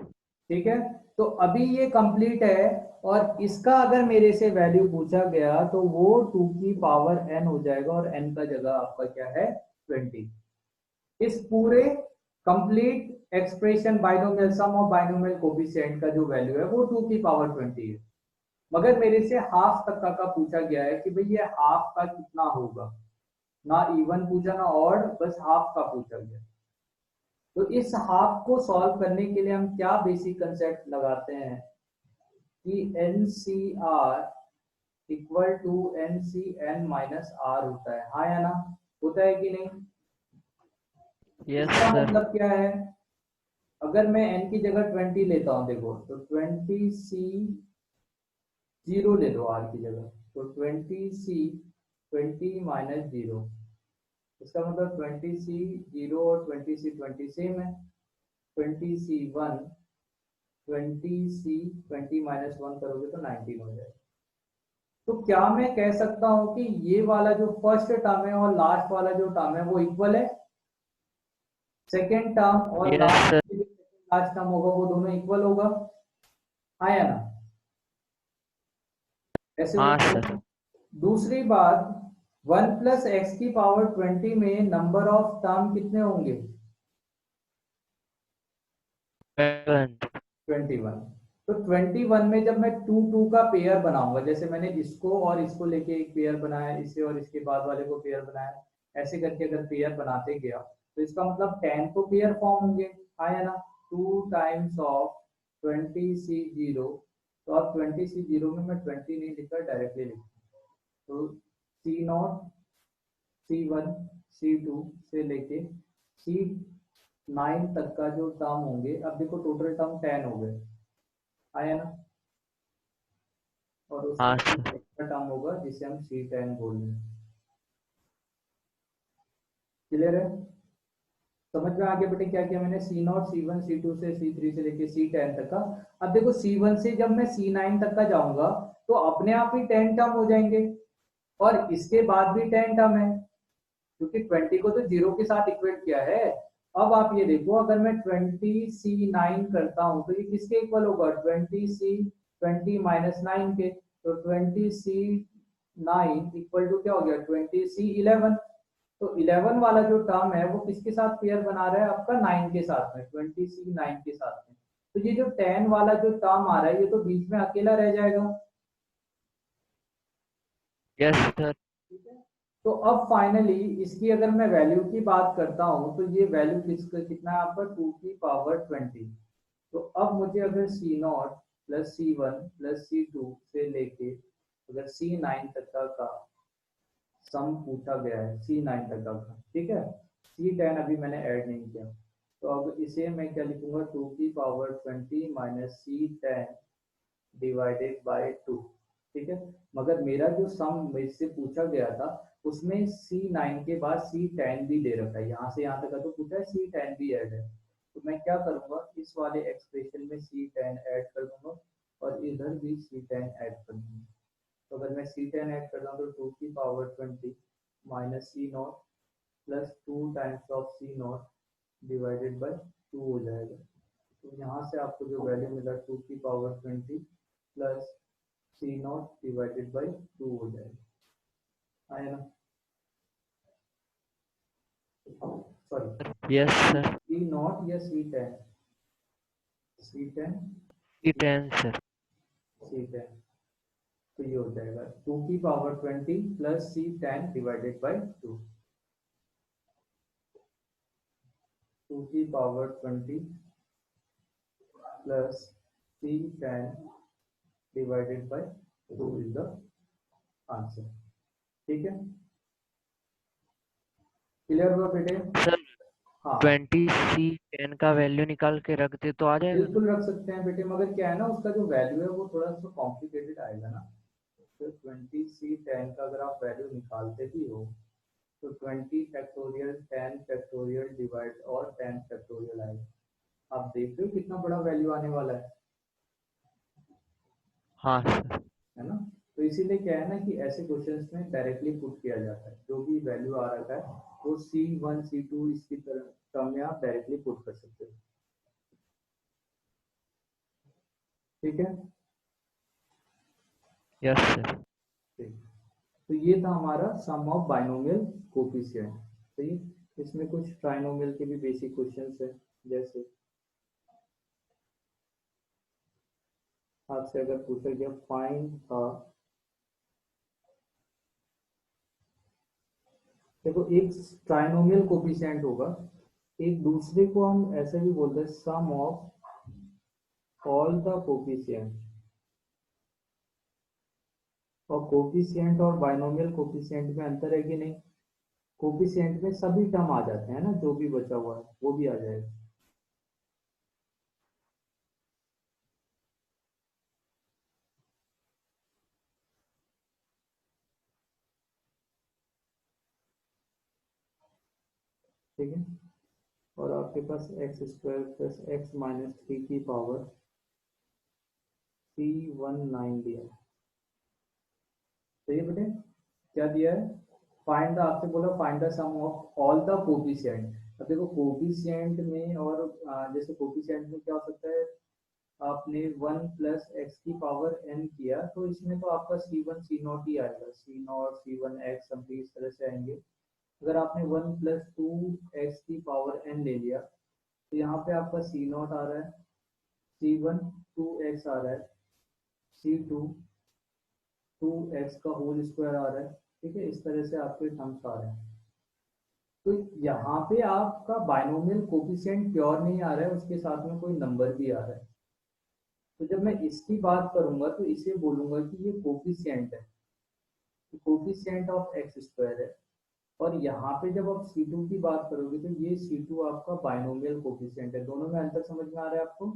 Speaker 1: ठीक है, तो अभी ये कंप्लीट है, और इसका अगर मेरे से वैल्यू पूछा गया तो वो 2 की पावर n हो जाएगा, और n का जगह आपका क्या है? 20। इस पूरे कंप्लीट एक्सप्रेशन बाइनोमियल सम और बाइनोमियल कोफिशिएंट का जो वैल्यू है वो 2 की पावर 20 है। मगर मेरे से हाफ तक का पूछा गया है कि भाई ये हाफ का कितना होगा, ना इवन पूछा ना ऑड, बस हाफ का पूछा गया। तो इस हाफ को सॉल्व करने के लिए हम क्या बेसिक कंसेप्ट लगाते हैं कि NCR equal to NCN minus R होता है, हाँ या ना? होता है कि नहीं?
Speaker 2: yes
Speaker 1: इसका
Speaker 2: sir,
Speaker 1: मतलब क्या है? अगर मैं n की जगह 20 लेता हूं, देखो तो 20c 0 ले लो r की जगह, तो 20c 20 माइनस 0, इसका मतलब 20c 0 और 20c 20 सेम है। 20c 1 20c 20 माइनस 1 करोगे तो 19 हो जाएगा। तो क्या मैं कह सकता हूं कि ये वाला जो फर्स्ट टर्म है और लास्ट वाला जो टर्म है वो इक्वल है? सेकेंड टर्म और
Speaker 2: yes sir,
Speaker 1: last last term होगा वो दोनों इक्वल होगा, आया ना? ऐसे
Speaker 2: हाँ
Speaker 1: होता है।
Speaker 2: सर,
Speaker 1: दूसरी बात, 1 प्लस एक्स की पावर 20 में नंबर ऑफ टर्म कितने होंगे? 21। तो 21 में जब मैं 2 2 का पेयर बनाऊंगा, जैसे मैंने इसको और इसको लेके एक पेयर बनाया, इसे और इसके बाद वाले को पेयर बनाया, ऐसे करके अगर पेयर बनाते गया तो इसका मतलब 10 तो पेयर फॉर्म होंगे, आया ना? 2 टाइम्स ऑफ 20c0, तो अब 20c0 में मैं 20 नहीं लिखा, डायरेक्टली लिखा, तो C0 C1 C2 से लेके C9 तक का जो टर्म होंगे, अब देखो टोटल टर्म 10 हो गए, आया ना? और उसके
Speaker 2: हाँ
Speaker 1: बाद
Speaker 2: सर,
Speaker 1: एक्स्ट्रा टर्म होगा जिसे हम C10 बोल रहे हैं। क्लियर है? समझ में आ गया बेटे क्या किया मैंने? C0 C1 C2 से C3 से लेके C10 तक का। अब देखो C1 से जब मैं C9 तक का जाऊंगा तो अपने आप ही 10 टर्म हो जाएंगे, और इसके बाद भी 10 टर्म है, क्योंकि 20 को तो 0 के साथ इक्वेट किया है। अब आप ये देखो, अगर मैं 20c9 करता हूं तो ये किसके इक्वल होगा? 20c 20 माइनस 9 के, तो 20c9 इक्वल टू क्या हो गया? 20c11। तो 11 वाला जो टर्म है वो किसके साथ पेयर बना रहा है? आपका 9 के साथ में, 20c9 के साथ में। तो ये जो 10 वाला जो टर्म आ रहा है ये तो बीच में अकेला रह जाएगा।
Speaker 2: yes sir,
Speaker 1: ठीक है, तो अब फाइनली इसकी अगर मैं वैल्यू की बात करता हूं तो ये वैल्यू कितना है आपका? 2 की पावर 20। तो अब मुझे अगर C0 plus C1 plus C2 से लेके अगर C9 तक का सम पूछा गया है, C9 तक का, ठीक है, C10 अभी मैंने ऐड नहीं किया, तो अब इसे मैं क्या लिखूंगा? 2 की power 20 minus C10 divided by 2। ठीक है, मगर मेरा जो सम मुझसे पूछा गया था उसमें C9 के बाद C10 भी दे रखा है, यहाँ से यहाँ तक का तो पूछा है, C10 भी ऐड है। तो मैं क्या करूंगा, इस वाले एक्सप्रेशन में C10 ऐड कर दूंगा और इधर भी C10 ऐड कर दूंगा। तो अगर मैं C10 ऐड करता हूँ तो 2 की power 20 minus C0 plus 2 times of C0 divided by 2 हो जाएगा। तो यहाँ से आपको जो वैल्यू मिला 2 की power 20 plus C0 divided by 2 हो जाएगा, आया ना? सॉरी,
Speaker 2: yes sir,
Speaker 1: C0 या C10? C10
Speaker 2: C10 sir,
Speaker 1: C10, तो ये हो जाएगा 2 की power 20 plus C10 divided by 2। 2 की power 20 plus C10 divided by 2 is the answer. ठीक है, क्लियर हुआ बेटे?
Speaker 2: सर
Speaker 1: हाँ
Speaker 2: 20C10 का वैल्यू निकाल के रख दे तो आ जाएगा ना?
Speaker 1: बिल्कुल रख सकते हैं बेटे, मगर क्या है ना, उसका जो वैल्यू है वो थोड़ा सा कॉम्प्लिकेटेड आएगा ना। तो 20C10 का अगर आप वैल्यू निकालते भी हो तो 20 फैक्टोरियल 10 फैक्टोरियल डिवाइड और 10 फैक्टोरियल आएगा। आप देख रहे हो कितना बड़ा वैल्यू आने वाला
Speaker 2: हाँ सर।
Speaker 1: है ना। तो इसीलिए क्या है ना कि ऐसे क्वेश्चंस में डायरेक्टली पुट किया जाता है, जो भी वैल्यू आ रखा है वो C1 C2 इसकी तरह टर्म में आप डायरेक्टली पुट कर सकते हो। ठीक है,
Speaker 2: यस सर।
Speaker 1: ठीक। तो ये था हमारा सम ऑफ बाइनोमियल कोफिशिएंट। सही, इसमें कुछ ट्राइनोमियल के भी बेसिक क्वेश्चंस है, जैसे आपसे अगर पूछा गया फाइंड देखो एक ट्राइनोमियल कोफिशिएंट होगा, एक दूसरे को हम ऐसे भी बोलते हैं सम ऑफ ऑल द कोफिशिएंट। और कोफिशिएंट और बाइनोमियल कोफिशिएंट में अंतर है कि नहीं? कोफिशिएंट में सभी टर्म आ जाते हैं ना, जो भी बचा हुआ है वो भी आ जाएगा। ठीक है, और आपके पास x square plus x minus 3 की पावर C19 दिया है। सही है बेटे, क्या दिया है? फाइंड द, आपसे बोला find the sum of all the coefficient. अब देखो कोफिशिएंट में और जैसे कोफिशिएंट में क्या हो सकता है, आपने 1 प्लस एक्स की पावर n किया तो इसमें तो आपका C1 C0 ही आएगा, C0 C1 x समथिंग इस तरह से आएंगे। अगर आपने 1 प्लस 2x की पावर n ले लिया तो यहाँ पे आपका C0 आ रहा है, C1 2x आ रहा है, C2 2x का होल स्क्वायर आ रहा है। ठीक है, इस तरह से आपके टर्म्स आ रहे हैं। तो यहाँ पे आपका बाइनोमियल कोफिशिएंट प्योर नहीं आ रहा है, उसके साथ में कोई नंबर भी आ रहा है। तो जब मैं इसकी बात करूंगा तो इसे बोलूंगा कि ये कोफिशिएंट है, कोफिशिएंट ऑफ एक्स स्क्वायर है। और यहाँ पे जब आप C2 की बात करोगे तो ये C2 आपका बाइनोमियल कोफिशिएंट है। दोनों में अंतर समझ में आ रहा है आपको?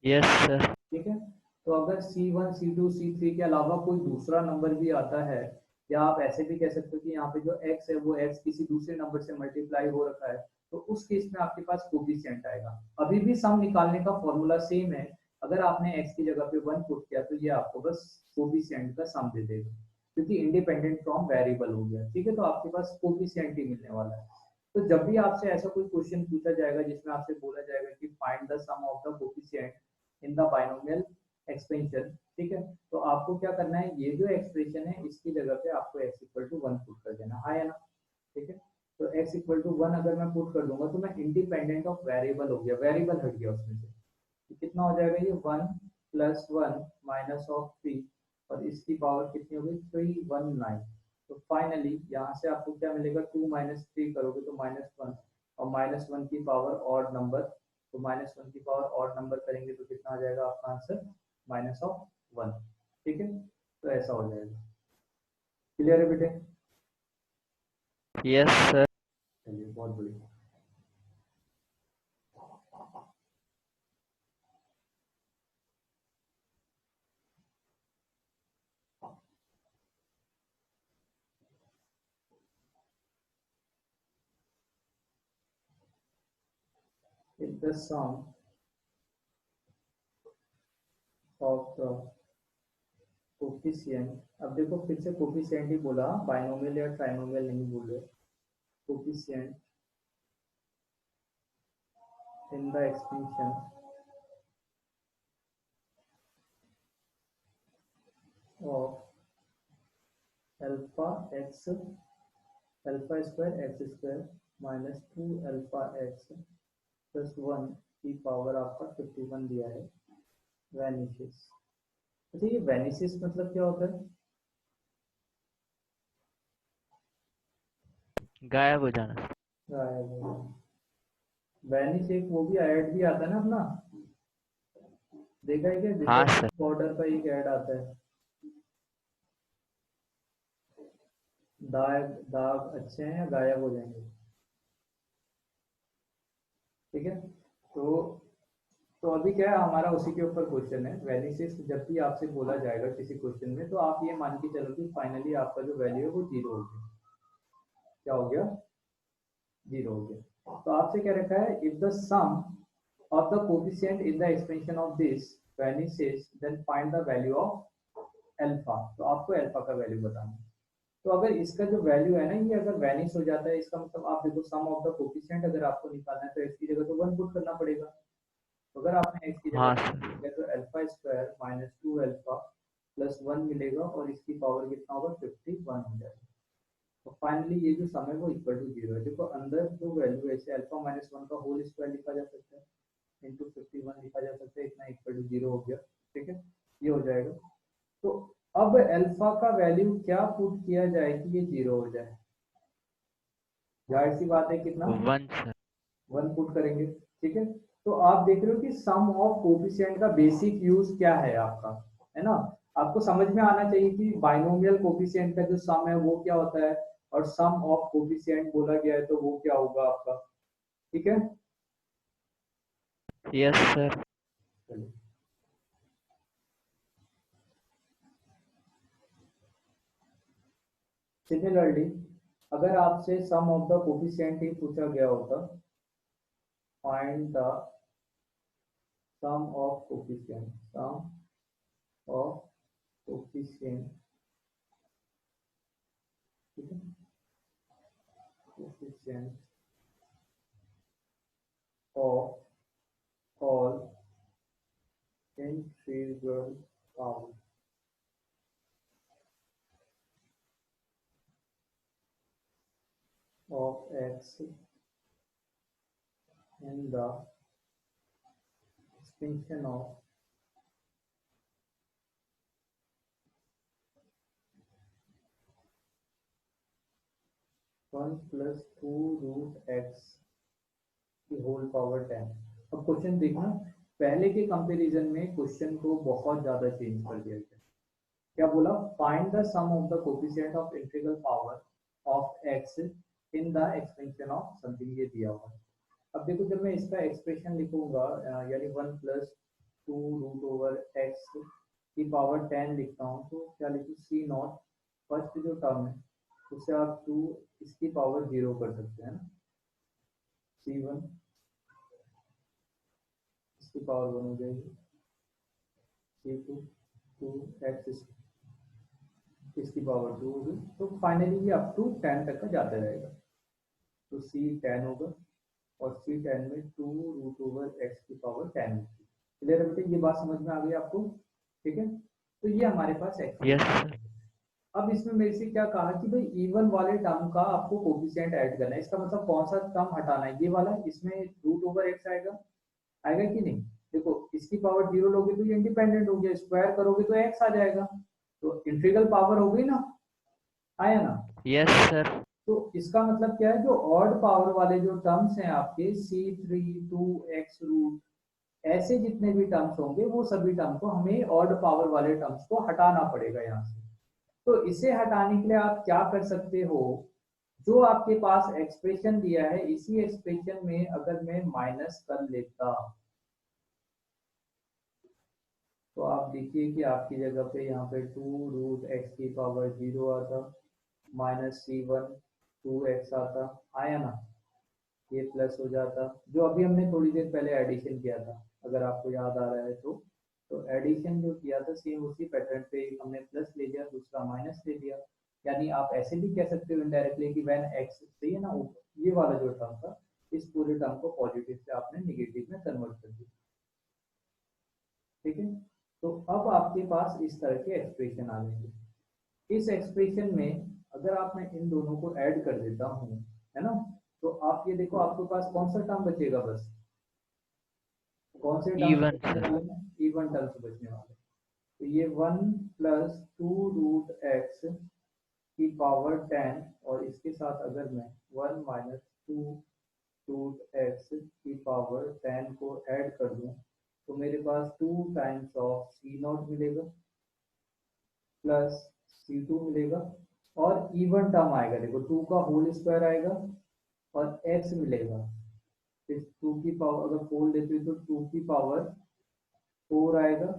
Speaker 2: Yes sir.
Speaker 1: ठीक है, तो अगर C1 C2 C3 के अलावा कोई दूसरा नंबर भी आता है, या आप ऐसे भी कह सकते हो कि यहाँ पे जो x है वो x किसी दूसरे नंबर से मल्टीप्लाई हो रखा है, तो उस केस में आपके पास कोफिशिएंट आएगा। अभी भी सम निकालने का फॉर्मूला सेम है, अगर आपने x की जगह पे 1 पुट किया तो ये आपको बस कोफिशिएंट का सम दे देगा, क्योंकि इंडिपेंडेंट फ्रॉम वेरिएबल हो गया। ठीक है, तो आपके पास कोफिशिएंट ही मिलने वाला है। तो जब भी आपसे ऐसा कोई क्वेश्चन पूछा जाएगा जिसमें आपसे बोला जाएगा कि find the sum of the coefficient in the binomial expansion, ठीक है, तो आपको क्या करना है, ये जो एक्सप्रेशन है इसकी जगह पे आपको x इक्वल टू 1 पुट कर देना, हाँ या ना? ठीक है, तो x इक्वल टू 1 अगर मैं पुट कर दूंगा तो मैं इंडिपेंडेंट ऑफ वेरिएबल हो गया, वेरिएबल हट गया उसमें से। तो कितना हो जाएगा ये 1 प्लस 1 माइनस ऑफ 3, और इसकी पावर कितनी होगी 319। तो फाइनली यहाँ से आपको क्या मिलेगा, 2 माइनस 3 करोगे तो -1, और -1 की पावर ऑड नंबर, तो -1 की पावर ऑड नंबर करेंगे तो कितना आ जाएगा आपका आंसर, -1। ठीक है, तो ऐसा हो जाएगा। क्लियर है बेटे?
Speaker 2: Yes sir.
Speaker 1: चलिए बहुत बढ़िया। If the sum of the coefficient, अब देखो फिर से कोफिशिएंट ही बोला, बाइनोमियल या ट्राइनोमियल नहीं बोल रहे, coefficient in the expansion of alpha x, alpha square x square minus 2 alpha x plus 1 की पावर आपका 51 दिया है, वैनिशेस। अच्छा ये वैनिशेस मतलब क्या होता है?
Speaker 2: गायब हो जाना।
Speaker 1: गायब हो। वैनिश एक वो भी ऐड भी आता है ना अपना, देखा है क्या,
Speaker 2: हाँ सर।
Speaker 1: बॉर्डर का एक ऐड आता है, दाग दाग अच्छे हैं या गायब हो जाएंगे। ठीक है। तो अभी क्या है, हमारा उसी के ऊपर क्वेश्चन है, वैल्यूसिस जब भी आपसे बोला जाएगा किसी क्वेश्चन में, तो आप ये मान के चलो कि फाइनली आपका जो वैल्यू है वो जीरो हो गया। क्या हो गया, जीरो हो गया। तो आपसे क्या रखा है, if the sum of the coefficient in the expansion of this vanishes, then find the value of alpha। तो आपको अल्फा का वैल्यू बताना है। तो अगर इसका जो वैल्यू है ना, ये अगर वैनिश हो जाता है, इसका मतलब आप देखो सम ऑफ द कोफिशिएंट अगर आपको निकालना है तो एक्स की जगह तो वन पुट करना पड़ेगा। तो अगर आपने एक्स की जगह
Speaker 2: हाँ
Speaker 1: वन
Speaker 2: सर।
Speaker 1: पुट किया तो alpha square minus two alpha plus one मिलेगा, और इसकी पावर कितना होगा, 51 हो जाएगा। तो फाइनली ये जो सम है वो इक्वल टू जीरो है। देखो अंदर जो वैल्यू है, इसे अल्फा माइनस वन का होल स्क्वायर लिखा जा सकता है, इंटू 51 लिखा जा सकता है, इतना इक्वल टू जीरो हो गया। ठीक है, ये हो जाएगा। तो अब अल्फा का वैल्यू क्या पुट किया जाए कि ये जीरो हो जाए, जाहिर सी बात है कितना,
Speaker 2: वन सर।
Speaker 1: वन पुट करेंगे। ठीक है। तो आप देख रहे हो कि सम ऑफ कोफिशिएंट का बेसिक यूज क्या है आपका, है ना। आपको समझ में आना चाहिए कि बाइनोमियल कोफिशिएंट का जो सम है वो क्या होता है, और सम ऑफ कोफिशिएंट बोला गया है तो वो क्या होगा आपका। ठीक है।
Speaker 2: Yes sir.
Speaker 1: चलिए, सिमिलरली अगर आपसे सम ऑफ द कोफिशिएंट ही पूछा गया होता, find the sum of coefficient, sum of coefficient, ठीक है, coefficient of all integral power of x in the extension of one plus two root x की होल पावर 10। अब क्वेश्चन देखना, पहले के कंपैरिजन में क्वेश्चन को बहुत ज्यादा चेंज कर दिया गया। क्या बोला, find the sum of the coefficient of integral power of x in the expansion of something, ये दिया हुआ है। अब देखो जब मैं इसका एक्सप्रेशन लिखूंगा, यानी one plus two root over x की पावर 10 लिखता हूँ, तो क्या लिखूँ, सी नॉट, फर्स्ट जो टर्म है उससे आप टू इसकी पावर जीरो कर सकते हैं ना, सी वन इसकी पावर वन हो जाएगी, सी टू टू एक्स इसकी पावर टू होगी। तो फाइनली ये अप टू 10 तक का जाता रहेगा। तो सी 10 होगा, और सी 10 में टू रूट ओवर एक्स की पावर 10 होगी। क्लियर है बेटे, ये बात समझ में आ गई आपको। ठीक है। तो ये हमारे पास
Speaker 2: यस
Speaker 1: एक्सप्रेशन।
Speaker 2: सर।
Speaker 1: अब इसमें मेरे से क्या कहा कि भाई इवन वाले टर्म का आपको कोफिशिएंट ऐड करना है, इसका मतलब कौन सा टर्म हटाना है, ये वाला, इसमें रूट ओवर एक्स आएगा, आएगा कि नहीं। देखो इसकी पावर जीरो लोगे तो ये इंडिपेंडेंट हो गया, स्क्वायर करोगे तो एक्स आ जाएगा, तो इंटीग्रल पावर हो गई ना, आया ना।
Speaker 2: Yes sir.
Speaker 1: तो इसका मतलब क्या है, जो ऑड पावर वाले जो टर्म्स हैं आपके C three two x root, ऐसे जितने भी टर्म्स होंगे वो सभी टर्म को हमें ऑड पावर वाले टर्म्स को हटाना पड़ेगा यहाँ से। तो इसे हटाने के लिए आप क्या कर सकते हो, जो आपके पास एक्सप्रेशन दिया है इसी एक्सप्रेशन में अगर मैं माइनस कर लेता, तो आप देखिए कि आपकी जगह पे यहाँ पे टू रूट एक्स की पावर जीरो आता, minus C one two x आता, आया ना, ये प्लस हो जाता, जो अभी हमने थोड़ी देर पहले एडिशन किया था, अगर आपको याद आ रहा है तो एडिशन जो किया था सेम उसी पैटर्न पे हमने प्लस ले लिया, दूसरा माइनस ले लिया। यानी आप ऐसे भी कह सकते हो इनडायरेक्टली कि व्हेन एक्स, सही है ना, ये वाला जो टर्म था इस पूरे टर्म को पॉजिटिव से आपने निगेटिव में कन्वर्ट कर दिया। ठीक है। तो अब आपके पास इस तरह के एक्सप्रेशन आ जाएंगे। इस एक्सप्रेशन में अगर आप मैं इन दोनों को ऐड कर देता हूँ, है ना, तो आप ये देखो आपके पास कौन सा टर्म बचेगा, बस कौन से टर्म्स
Speaker 2: इवन
Speaker 1: बचने
Speaker 2: सर।
Speaker 1: वाले हैं, इवन टर्म्स बचने वाले। तो ये one plus two root x की पावर 10, और इसके साथ अगर मैं one minus two root x की पावर 10 को ऐड कर दूं, तो मेरे पास पास 2 टाइम्स ऑफ C0 मिलेगा प्लस C2 मिलेगा और इवन टर्म आएगा, देखो 2 का होल स्क्वायर आएगा और x मिलेगा, फिर 2 की पावर अगर 4 लेते हो तो 2 की पावर 4 आएगा,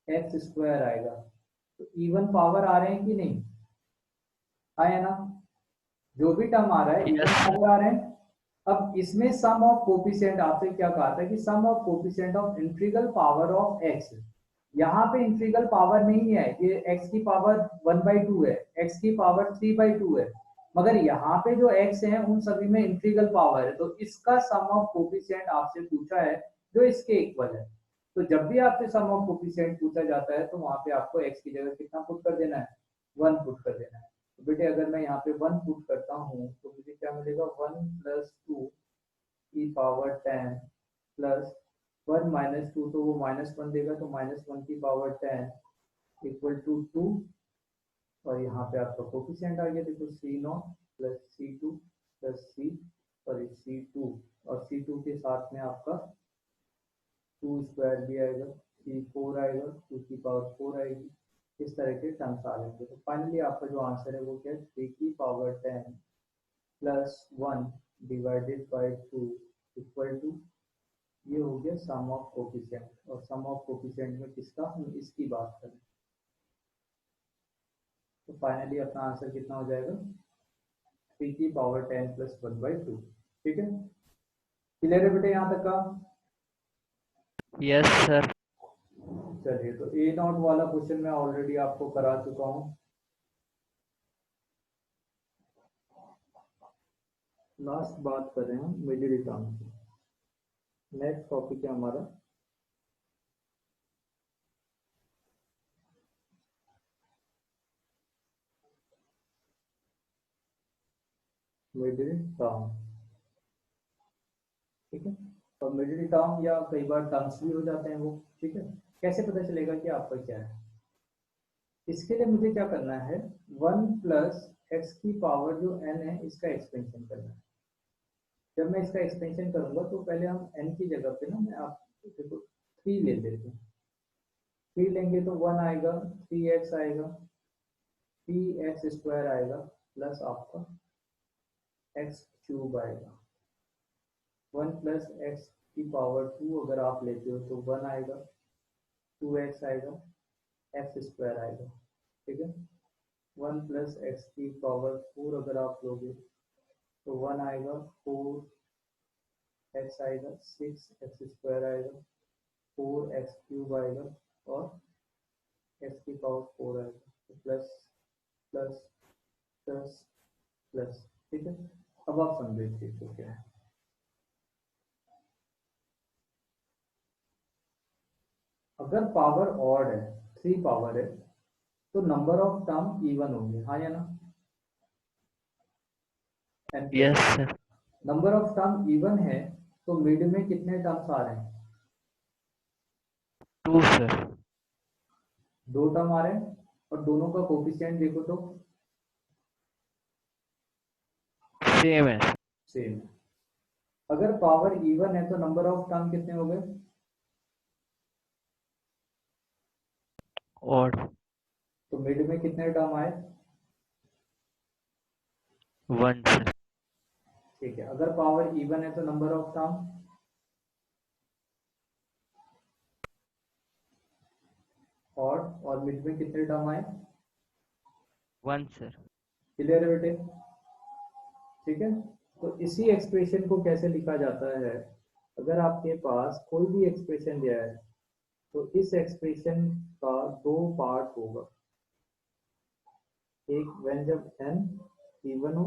Speaker 1: x स्क्वायर आएगा। तो इवन पावर आ रहे हैं कि नहीं, आए ना, जो भी टर्म आ रहा है इवन
Speaker 2: यस
Speaker 1: पावर आ रहे हैं। अब इसमें सम ऑफ कोफिशिएंट आपसे क्या कहा था कि sum of coefficient of integral power of x, यहाँ पे इंटीग्रल पावर नहीं है, ये x की पावर 1/2 है, x की पावर 3/2 है, मगर यहाँ पे जो x है उन सभी में इंटीग्रल पावर है, तो इसका सम ऑफ कोफिशिएंट आपसे पूछा है जो इसके इक्वल है। तो जब भी आपसे सम ऑफ कोफिशिएंट पूछा जाता है तो वहां पे आपको x की जगह कितना पुट कर देना है, 1 पुट कर देना है। तो बेटे अगर मैं यहाँ पे 1 पुट करता हूँ तो मुझे क्या मिलेगा, 1 + 2 की पावर 10 प्लस 1 - 2 तो वो -1 देगा, तो -1 की पावर 10 इक्वल टू 2, और यहाँ पे आपका कोफिशिएंट आ गया, देखो C0 plus C2 plus C2, और C2 के साथ में आपका 2 स्क्वायर भी आएगा, C4 आएगा, 2 की पावर 4 आएगी, इस तरह के टर्म्स आ जाएंगे। तो फाइनली आपका जो आंसर है वो क्या है, 3 की power 10 plus 1 divided by 2 equal to, ये हो गया सम ऑफ कोफिशिएंट, और सम ऑफ कोफिशिएंट में किसका, हम इसकी बात करें। तो फाइनली अपना आंसर कितना हो जाएगा, 3 की पावर 10 प्लस 1/2। ठीक है, क्लियर है बेटे यहाँ तक का।
Speaker 2: Yes sir.
Speaker 1: चलिए, तो A0 वाला क्वेश्चन मैं ऑलरेडी आपको करा चुका हूँ। लास्ट बात कर रहे हैं मिडिल टर्म की। नेक्स्ट टॉपिक है हमारा मिडिल टर्म। ठीक है, और मिडिल टर्म या कई बार टर्म्स भी हो जाते हैं वो। ठीक है, कैसे पता चलेगा कि आपका क्या है, इसके लिए मुझे क्या करना है, 1 प्लस एक्स की पावर जो n है इसका एक्सपेंशन करना है। जब मैं इसका एक्सपेंशन करूंगा तो पहले हम n की जगह पे ना, मैं आप देखो 3 ले लेते हैं, 3 लेंगे तो 1 आएगा, 3x आएगा, 3x² आएगा प्लस आपका x³ आएगा, 1 प्लस एक्स की पावर 2 अगर आप लेते हो तो 1 आएगा, 2x आएगा, x² आएगा। ठीक है, 1 प्लस एक्स की पावर 4 अगर आप लोगे तो 1 आएगा, 4x आएगा, 6x² आएगा, 4x³ आएगा और x की पावर 4 आएगा, तो प्लस प्लस प्लस प्लस। ठीक है, अब आप समझो इस चीज को क्या है। अगर पावर ऑड है, 3 पावर है, तो नंबर ऑफ टर्म इवन होंगे, हाँ या ना,
Speaker 2: yes sir.
Speaker 1: Number of term even है तो मिड में कितने टर्म्स आ रहे हैं,
Speaker 2: 2 सर।
Speaker 1: 2 टर्म आ रहे हैं, और दोनों का कोफिशिएंट देखो तो
Speaker 2: सेम है सर।
Speaker 1: सेम है। अगर पावर इवन है तो नंबर ऑफ टर्म कितने हो गए,
Speaker 2: और
Speaker 1: तो मिड में कितने टर्म आए,
Speaker 2: 1 सर।
Speaker 1: ठीक है। अगर पावर इवन है तो नंबर ऑफ टर्म और मिड में कितने टर्म आए,
Speaker 2: 1 सर।
Speaker 1: क्लियर है बेटे। ठीक है, तो इसी एक्सप्रेशन को कैसे लिखा जाता है, अगर आपके पास कोई भी एक्सप्रेशन दिया है तो इस एक्सप्रेशन का 2 पार्ट होगा, एक व्हेन जब n इवन हो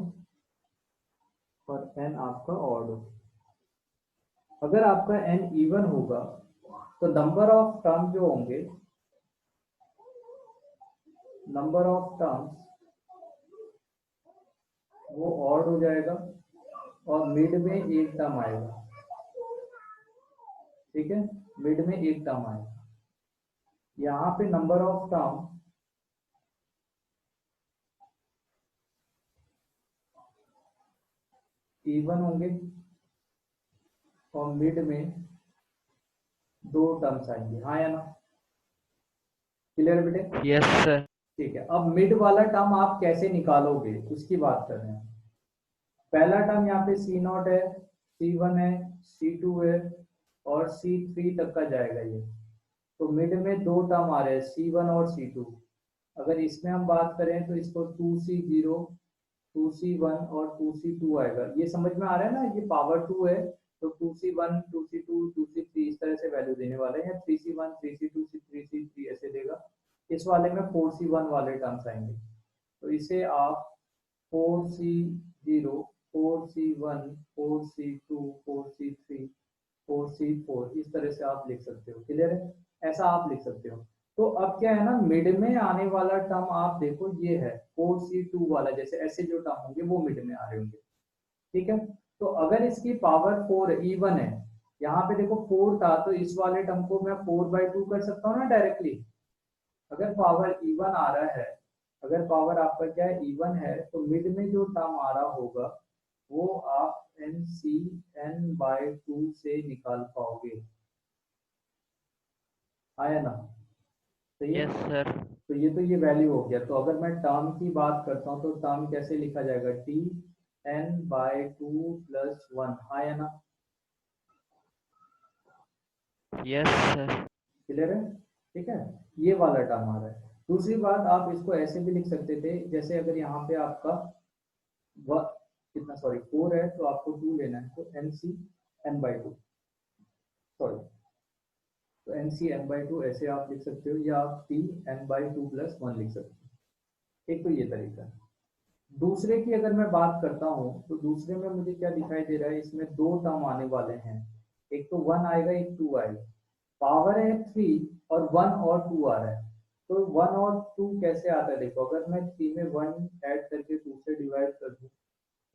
Speaker 1: और n आपका ऑड हो। अगर आपका n इवन होगा तो नंबर ऑफ टर्म जो होंगे, नंबर ऑफ टर्म्स वो ऑड हो जाएगा और मिड में एक टर्म आएगा। ठीक है, मिड में एक टर्म आएगा, यहाँ पे नंबर ऑफ टर्म इवन होंगे और मिड में दो टर्म्स आएंगे, हाँ या ना? क्लियर बेटे?
Speaker 2: Yes sir.
Speaker 1: ठीक है, अब मिड वाला टर्म आप कैसे निकालोगे उसकी बात कर रहे हैं। पहला टर्म यहाँ पे C0 है, C1 है, C2 है और C3 तक का जाएगा ये। तो मिड में दो टर्म आ रहे हैं C1 और C2। अगर इसमें हम बात करें तो इसको 2C0, 2C1 और 2C2 आएगा। ये समझ में आ रहा है ना, ये पावर 2 है तो 2C1, 2C2, 2C3 इस तरह से वैल्यू देने वाले हैं, 3C1, 3C2, 3C3 ऐसे देगा। इस वाले में 4C1 वाले टर्म्स आएंगे, तो इसे आप 4C0, 4C1, 4C2, 4C3, 4C4 इस तरह से आप लिख सकते हो। क्लियर है? ऐसा आप लिख सकते हो। तो अब क्या है ना, मिड में आने वाला टर्म आप देखो ये है 4C2 वाला, जैसे ऐसे जो टर्म होंगे वो मिड में आ रहे होंगे। ठीक है, तो अगर इसकी पावर 4 इवन है, यहाँ पे देखो 4 था तो इस वाले टर्म को मैं 4/2 कर सकता हूँ ना डायरेक्टली। अगर पावर इवन आ रहा है, अगर पावर आपका क्या है इवन है, तो मिड में जो टर्म आ रहा होगा वो आप NCN/2 से निकाल पाओगे, आया ना? सही है?
Speaker 2: Yes sir.
Speaker 1: तो ये वैल्यू हो गया। तो अगर मैं टर्म की बात करता हूँ तो टर्म कैसे लिखा जाएगा, TN/2 + 1, आया ना?
Speaker 2: Yes sir.
Speaker 1: क्लियर है? ठीक है, ये वाला टर्म आ रहा है। दूसरी बात, आप इसको ऐसे भी लिख सकते थे, जैसे अगर यहाँ पे आपका कितना, सॉरी 4 है तो आपको 2 लेना है, तो NCN/2, सॉरी, तो NCN/2 ऐसे आप लिख सकते हो, या आप TN/2 + 1 लिख सकते हो। एक तो ये तरीका है। दूसरे की अगर मैं बात करता हूँ तो दूसरे में मुझे क्या दिखाई दे रहा है, इसमें दो टर्म आने वाले हैं, एक तो 1 आएगा, एक 2 आएगा। पावर है 3 और 1 और 2 आ रहा है। तो 1 और 2 कैसे आता है, देखो अगर मैं 3 में 1 ऐड करके 2 से डिवाइड कर दूं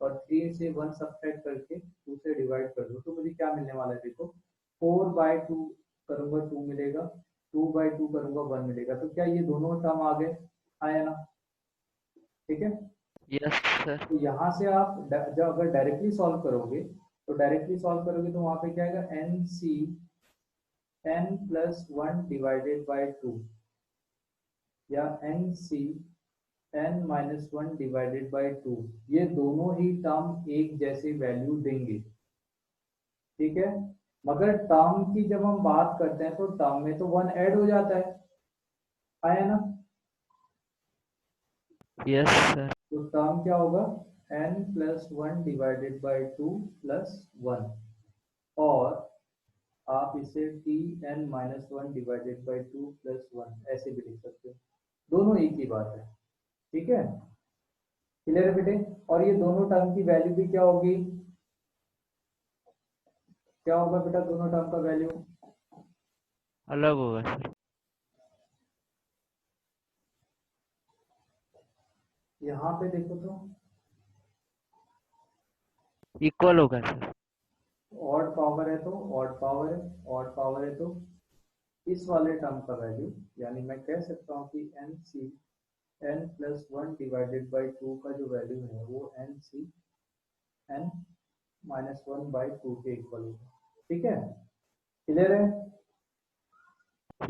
Speaker 1: और 3 से 1 सब्ट्रैक्ट करके 2 से डिवाइड कर दूं, तो मुझे क्या मिलने वाला है, देखो 4/2 करूंगा 2 मिलेगा, 2/2 करूंगा 1 मिलेगा। तो क्या ये दोनों टर्म आ गए, आया ना? ठीक है,
Speaker 2: यस सर।
Speaker 1: तो यहाँ से आप जब अगर डायरेक्टली सॉल्व करोगे, तो डायरेक्टली सॉल्व करोगे तो वहां पे क्या आएगा, NCN+1/2 या NCN-1/2, ये दोनों ही टर्म एक जैसे वैल्यू देंगे। ठीक है, मगर टर्म की जब हम बात करते हैं तो टर्म में तो 1 ऐड हो जाता है, आया ना?
Speaker 2: Yes sir.
Speaker 1: तो टर्म क्या होगा, N+1/2 + 1, और आप इसे TN-1/2 + 1 ऐसे भी लिख सकते हो। दोनों एक ही बात है। ठीक है, क्लियर है बेटे? और ये दोनों टर्म की वैल्यू भी क्या होगी, क्या होगा बेटा, दोनों टर्म का वैल्यू
Speaker 2: अलग होगा सर।
Speaker 1: यहाँ पे देखो तो
Speaker 2: इक्वल होगा सर।
Speaker 1: ऑड पावर है तो ऑड पावर है, ऑड पावर है तो इस वाले टर्म का वैल्यू, यानी मैं कह सकता हूँ कि NCN+1/2 का जो वैल्यू है वो NCN-1/2 के इक्वल होगा। ठीक है, क्लियर है?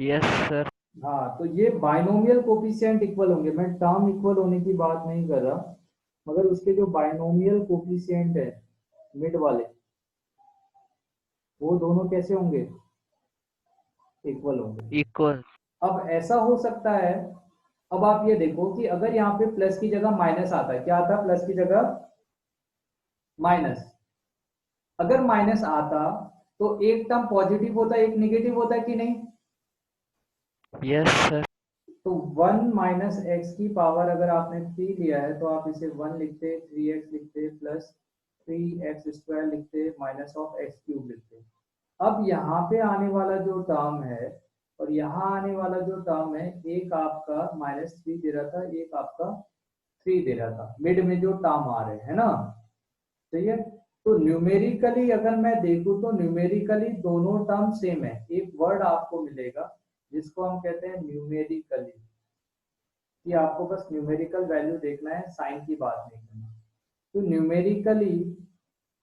Speaker 2: Yes sir.
Speaker 1: हाँ, तो ये बाइनोमियल कोफिशिएंट इक्वल होंगे, मैं टर्म इक्वल होने की बात नहीं कर रहा, मगर उसके जो बाइनोमियल कोफिशिएंट है मिड वाले, वो दोनों कैसे होंगे, इक्वल होंगे।
Speaker 2: इक्वल।
Speaker 1: अब ऐसा हो सकता है, अब आप ये देखो कि अगर यहाँ पे प्लस की जगह माइनस आता है, क्या आता है प्लस की जगह माइनस, अगर माइनस आता तो एक टर्म पॉजिटिव होता है, एक नेगेटिव होता है कि नहीं?
Speaker 2: Yes sir.
Speaker 1: तो 1 - x की पावर अगर आपने 3 लिया है तो आप इसे 1 लिखते, 3x लिखते, प्लस 3x² लिखते, -(x³ लिखते। अब यहाँ पे आने वाला जो टर्म है और यहाँ आने वाला जो टर्म है, एक आपका -3 दे रहा था, एक आपका 3 दे रहा था, मिड में जो टर्म आ रहे हैं ना। सही है, तो न्यूमेरिकली अगर मैं देखूं तो न्यूमेरिकली दोनों टर्म सेम है। एक वर्ड आपको मिलेगा जिसको हम कहते हैं न्यूमेरिकली, कि आपको बस न्यूमेरिकल वैल्यू देखना है, साइन की बात नहीं करना। तो न्यूमेरिकली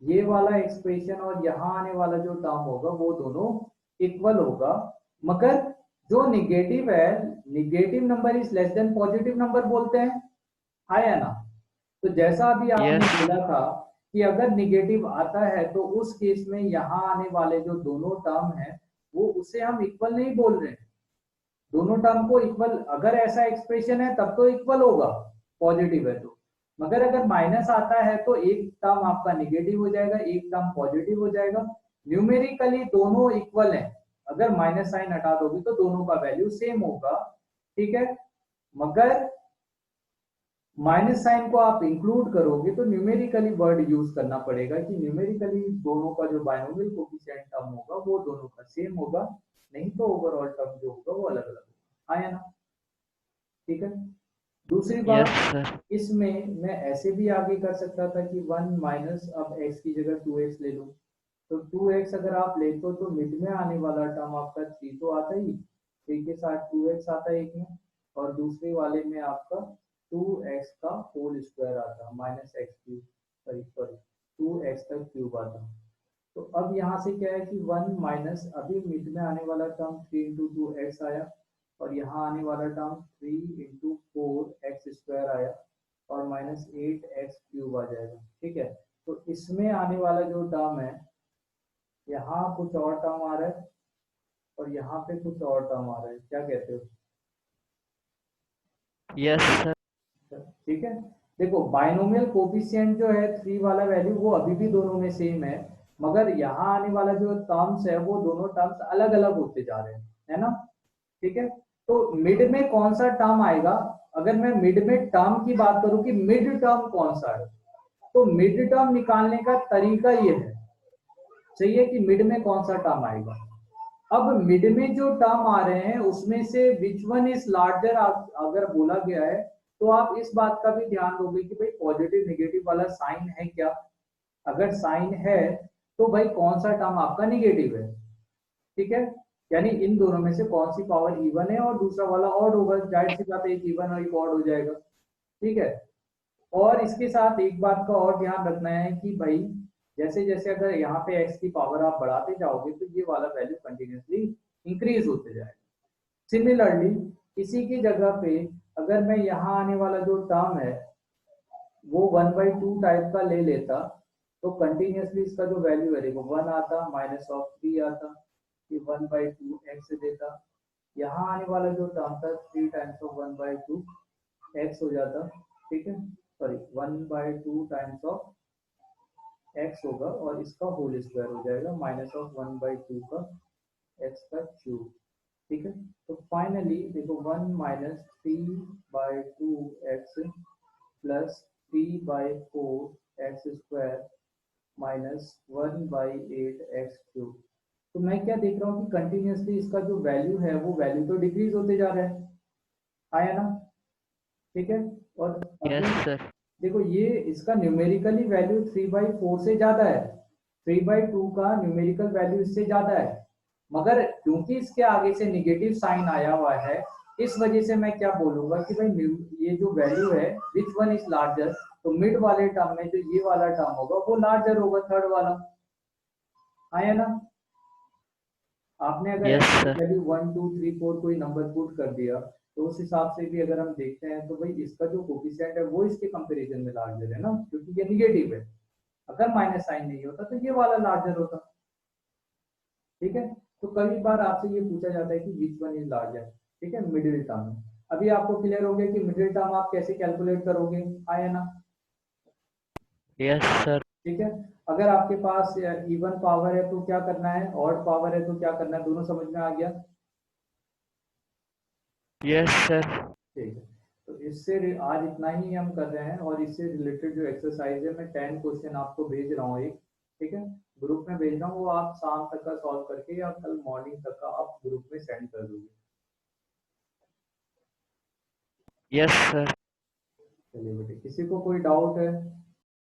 Speaker 1: ये वाला एक्सप्रेशन और यहाँ आने वाला जो टर्म होगा वो दोनों इक्वल होगा, मगर जो निगेटिव है, negative number is less than positive number बोलते हैं, आया ना। तो जैसा अभी आपने
Speaker 2: यस
Speaker 1: बोला था कि अगर निगेटिव आता है तो उस केस में यहाँ आने वाले जो दोनों टर्म है वो उसे हम इक्वल नहीं बोल रहे हैं, दोनों टर्म को इक्वल, अगर ऐसा एक्सप्रेशन है तब तो इक्वल होगा, पॉजिटिव है तो। मगर अगर माइनस आता है तो एक टर्म आपका निगेटिव हो जाएगा, एक टर्म पॉजिटिव हो जाएगा, न्यूमेरिकली दोनों इक्वल है, अगर माइनस साइन हटा दोगे तो दोनों का वैल्यू सेम होगा, ठीक है। मगर माइनस साइन को आप इंक्लूड करोगे तो न्यूमेरिकली वर्ड यूज करना पड़ेगा कि न्यूमेरिकली दोनों का जो बाइनोमियल कोफिशिएंट टर्म होगा वो दोनों का सेम होगा, नहीं तो ओवरऑल टर्म जो होगा वो अलग अलग होगा, आया ना, ठीक है। दूसरी
Speaker 2: यस
Speaker 1: बात,
Speaker 2: सर
Speaker 1: इसमें मैं ऐसे भी आगे कर सकता था कि 1 माइनस, अब x की जगह 2x ले लूं, तो 2x अगर आप लेते हो तो मिड में आने वाला टर्म आपका 3 तो आता ही, 3 के साथ 2x आता है एक में, और दूसरे वाले में आपका 2x का होल स्क्वायर आता, minus x cube, sorry sorry 2x का क्यूब आता। तो अब यहाँ से क्या है कि 1 माइनस, अभी मिड में आने वाला टर्म 3 इंटू 2x आया, और यहाँ आने वाला टर्म 3 इंटू 4x स्क्वायर आया, और माइनस 8x क्यूब आ जाएगा, ठीक है। तो इसमें आने वाला जो टर्म है, यहाँ कुछ और टर्म आ रहा है और यहाँ पे कुछ और टर्म आ रहा है, क्या कहते हो?
Speaker 2: यस सर
Speaker 1: ठीक है। देखो बाइनोमियल कोफिशिएंट जो है 3 वाला वैल्यू वो अभी भी दोनों में सेम है, मगर यहाँ आने वाला जो टर्म्स है वो दोनों टर्म्स अलग अलग होते जा रहे हैं, है ना, ठीक है। तो मिड में कौन सा टर्म आएगा, अगर मैं मिड में टर्म की बात करूं कि मिड टर्म कौन सा है, तो मिड टर्म निकालने का तरीका ये है, चाहिए कि मिड में कौन सा टर्म आएगा। अब मिड में जो टर्म आ रहे हैं उसमें से विच वन इज लार्जर अगर बोला गया है, तो आप इस बात का भी ध्यान दोगे कि भाई पॉजिटिव नेगेटिव वाला साइन है क्या, अगर साइन है तो भाई कौन सा टर्म आपका निगेटिव है, ठीक है। यानी इन दोनों में से कौन सी पावर इवन है और दूसरा वाला ऑड होगा, जाहिर सी बात है एक इवन और एक ऑड हो जाएगा, ठीक है। और इसके साथ एक बात का और ध्यान रखना है कि भाई जैसे जैसे अगर यहाँ पे x की पावर आप बढ़ाते जाओगे तो ये वाला वैल्यू कंटिन्यूसली इंक्रीज होते जाएगा। सिमिलरली इसी की जगह पे अगर मैं यहाँ आने वाला जो टर्म है वो 1/2 टाइप का ले लेता, तो कंटिन्यूसली इसका जो वैल्यू है देखो 1 आता, माइनस ऑफ 3 आता, ये 1/2 एक्स देता, यहाँ आने वाला जो टर्म था 3 टाइम्स ऑफ 1/2 एक्स हो जाता, ठीक है, सॉरी 1/2 टाइम्स ऑफ एक्स होगा और इसका होल स्क्वायर हो जाएगा, माइनस ऑफ 1/2 का एक्स का क्यूब, ठीक है। तो फाइनली देखो 1 minus 3/2 x plus 3/4 x square minus 1/8 x cube. तो मैं क्या देख रहा हूँ कि कंटिन्यूसली इसका जो वैल्यू है वो वैल्यू तो डिक्रीज होते जा रहा है, आया ना, ठीक है। और
Speaker 2: यस
Speaker 1: अभी
Speaker 2: सर
Speaker 1: देखो ये इसका न्यूमेरिकली वैल्यू 3/4 से ज्यादा है, 3/2 का न्यूमेरिकल वैल्यू इससे ज्यादा है, मगर क्योंकि इसके आगे से निगेटिव साइन आया हुआ है इस वजह से मैं क्या बोलूंगा कि भाई ये जो वैल्यू है विच वन इज लार्जर, तो मिड वाले टर्म में जो ये वाला टर्म होगा वो लार्जर होगा, थर्ड वाला, आया ना। आपने अगर
Speaker 2: यस
Speaker 1: x की
Speaker 2: सर
Speaker 1: वैल्यू 1 2 3 4 कोई नंबर पुट कर दिया तो उस हिसाब से भी अगर हम देखते हैं तो भाई इसका जो कोफिशिएंट है वो इसके कंपैरिजन में लार्जर है ना, क्योंकि ये निगेटिव है, अगर माइनस साइन नहीं होता तो ये वाला लार्जर होता, ठीक है। तो कई बार आपसे ये पूछा जाता है कि विच वन इज लार्जर, ठीक है, मिडिल टर्म में। अभी आपको क्लियर हो गया कि मिडिल टर्म आप कैसे कैलकुलेट करोगे, आया ना,
Speaker 2: यस सर
Speaker 1: ठीक है। अगर आपके पास इवन पावर है तो क्या करना है, ऑड पावर है तो क्या करना है, दोनों समझ में आ गया,
Speaker 2: यस सर
Speaker 1: ठीक है। तो इससे आज इतना ही हम कर रहे हैं, और इससे रिलेटेड जो एक्सरसाइज है मैं 10 क्वेश्चन आपको भेज रहा हूँ एक, ठीक है, ग्रुप में भेज रहा हूँ, वो आप शाम तक का सॉल्व करके या कल मॉर्निंग तक का आप ग्रुप में सेंड कर दोगे।
Speaker 2: यस सर
Speaker 1: चलिए बेटे, किसी को कोई डाउट है?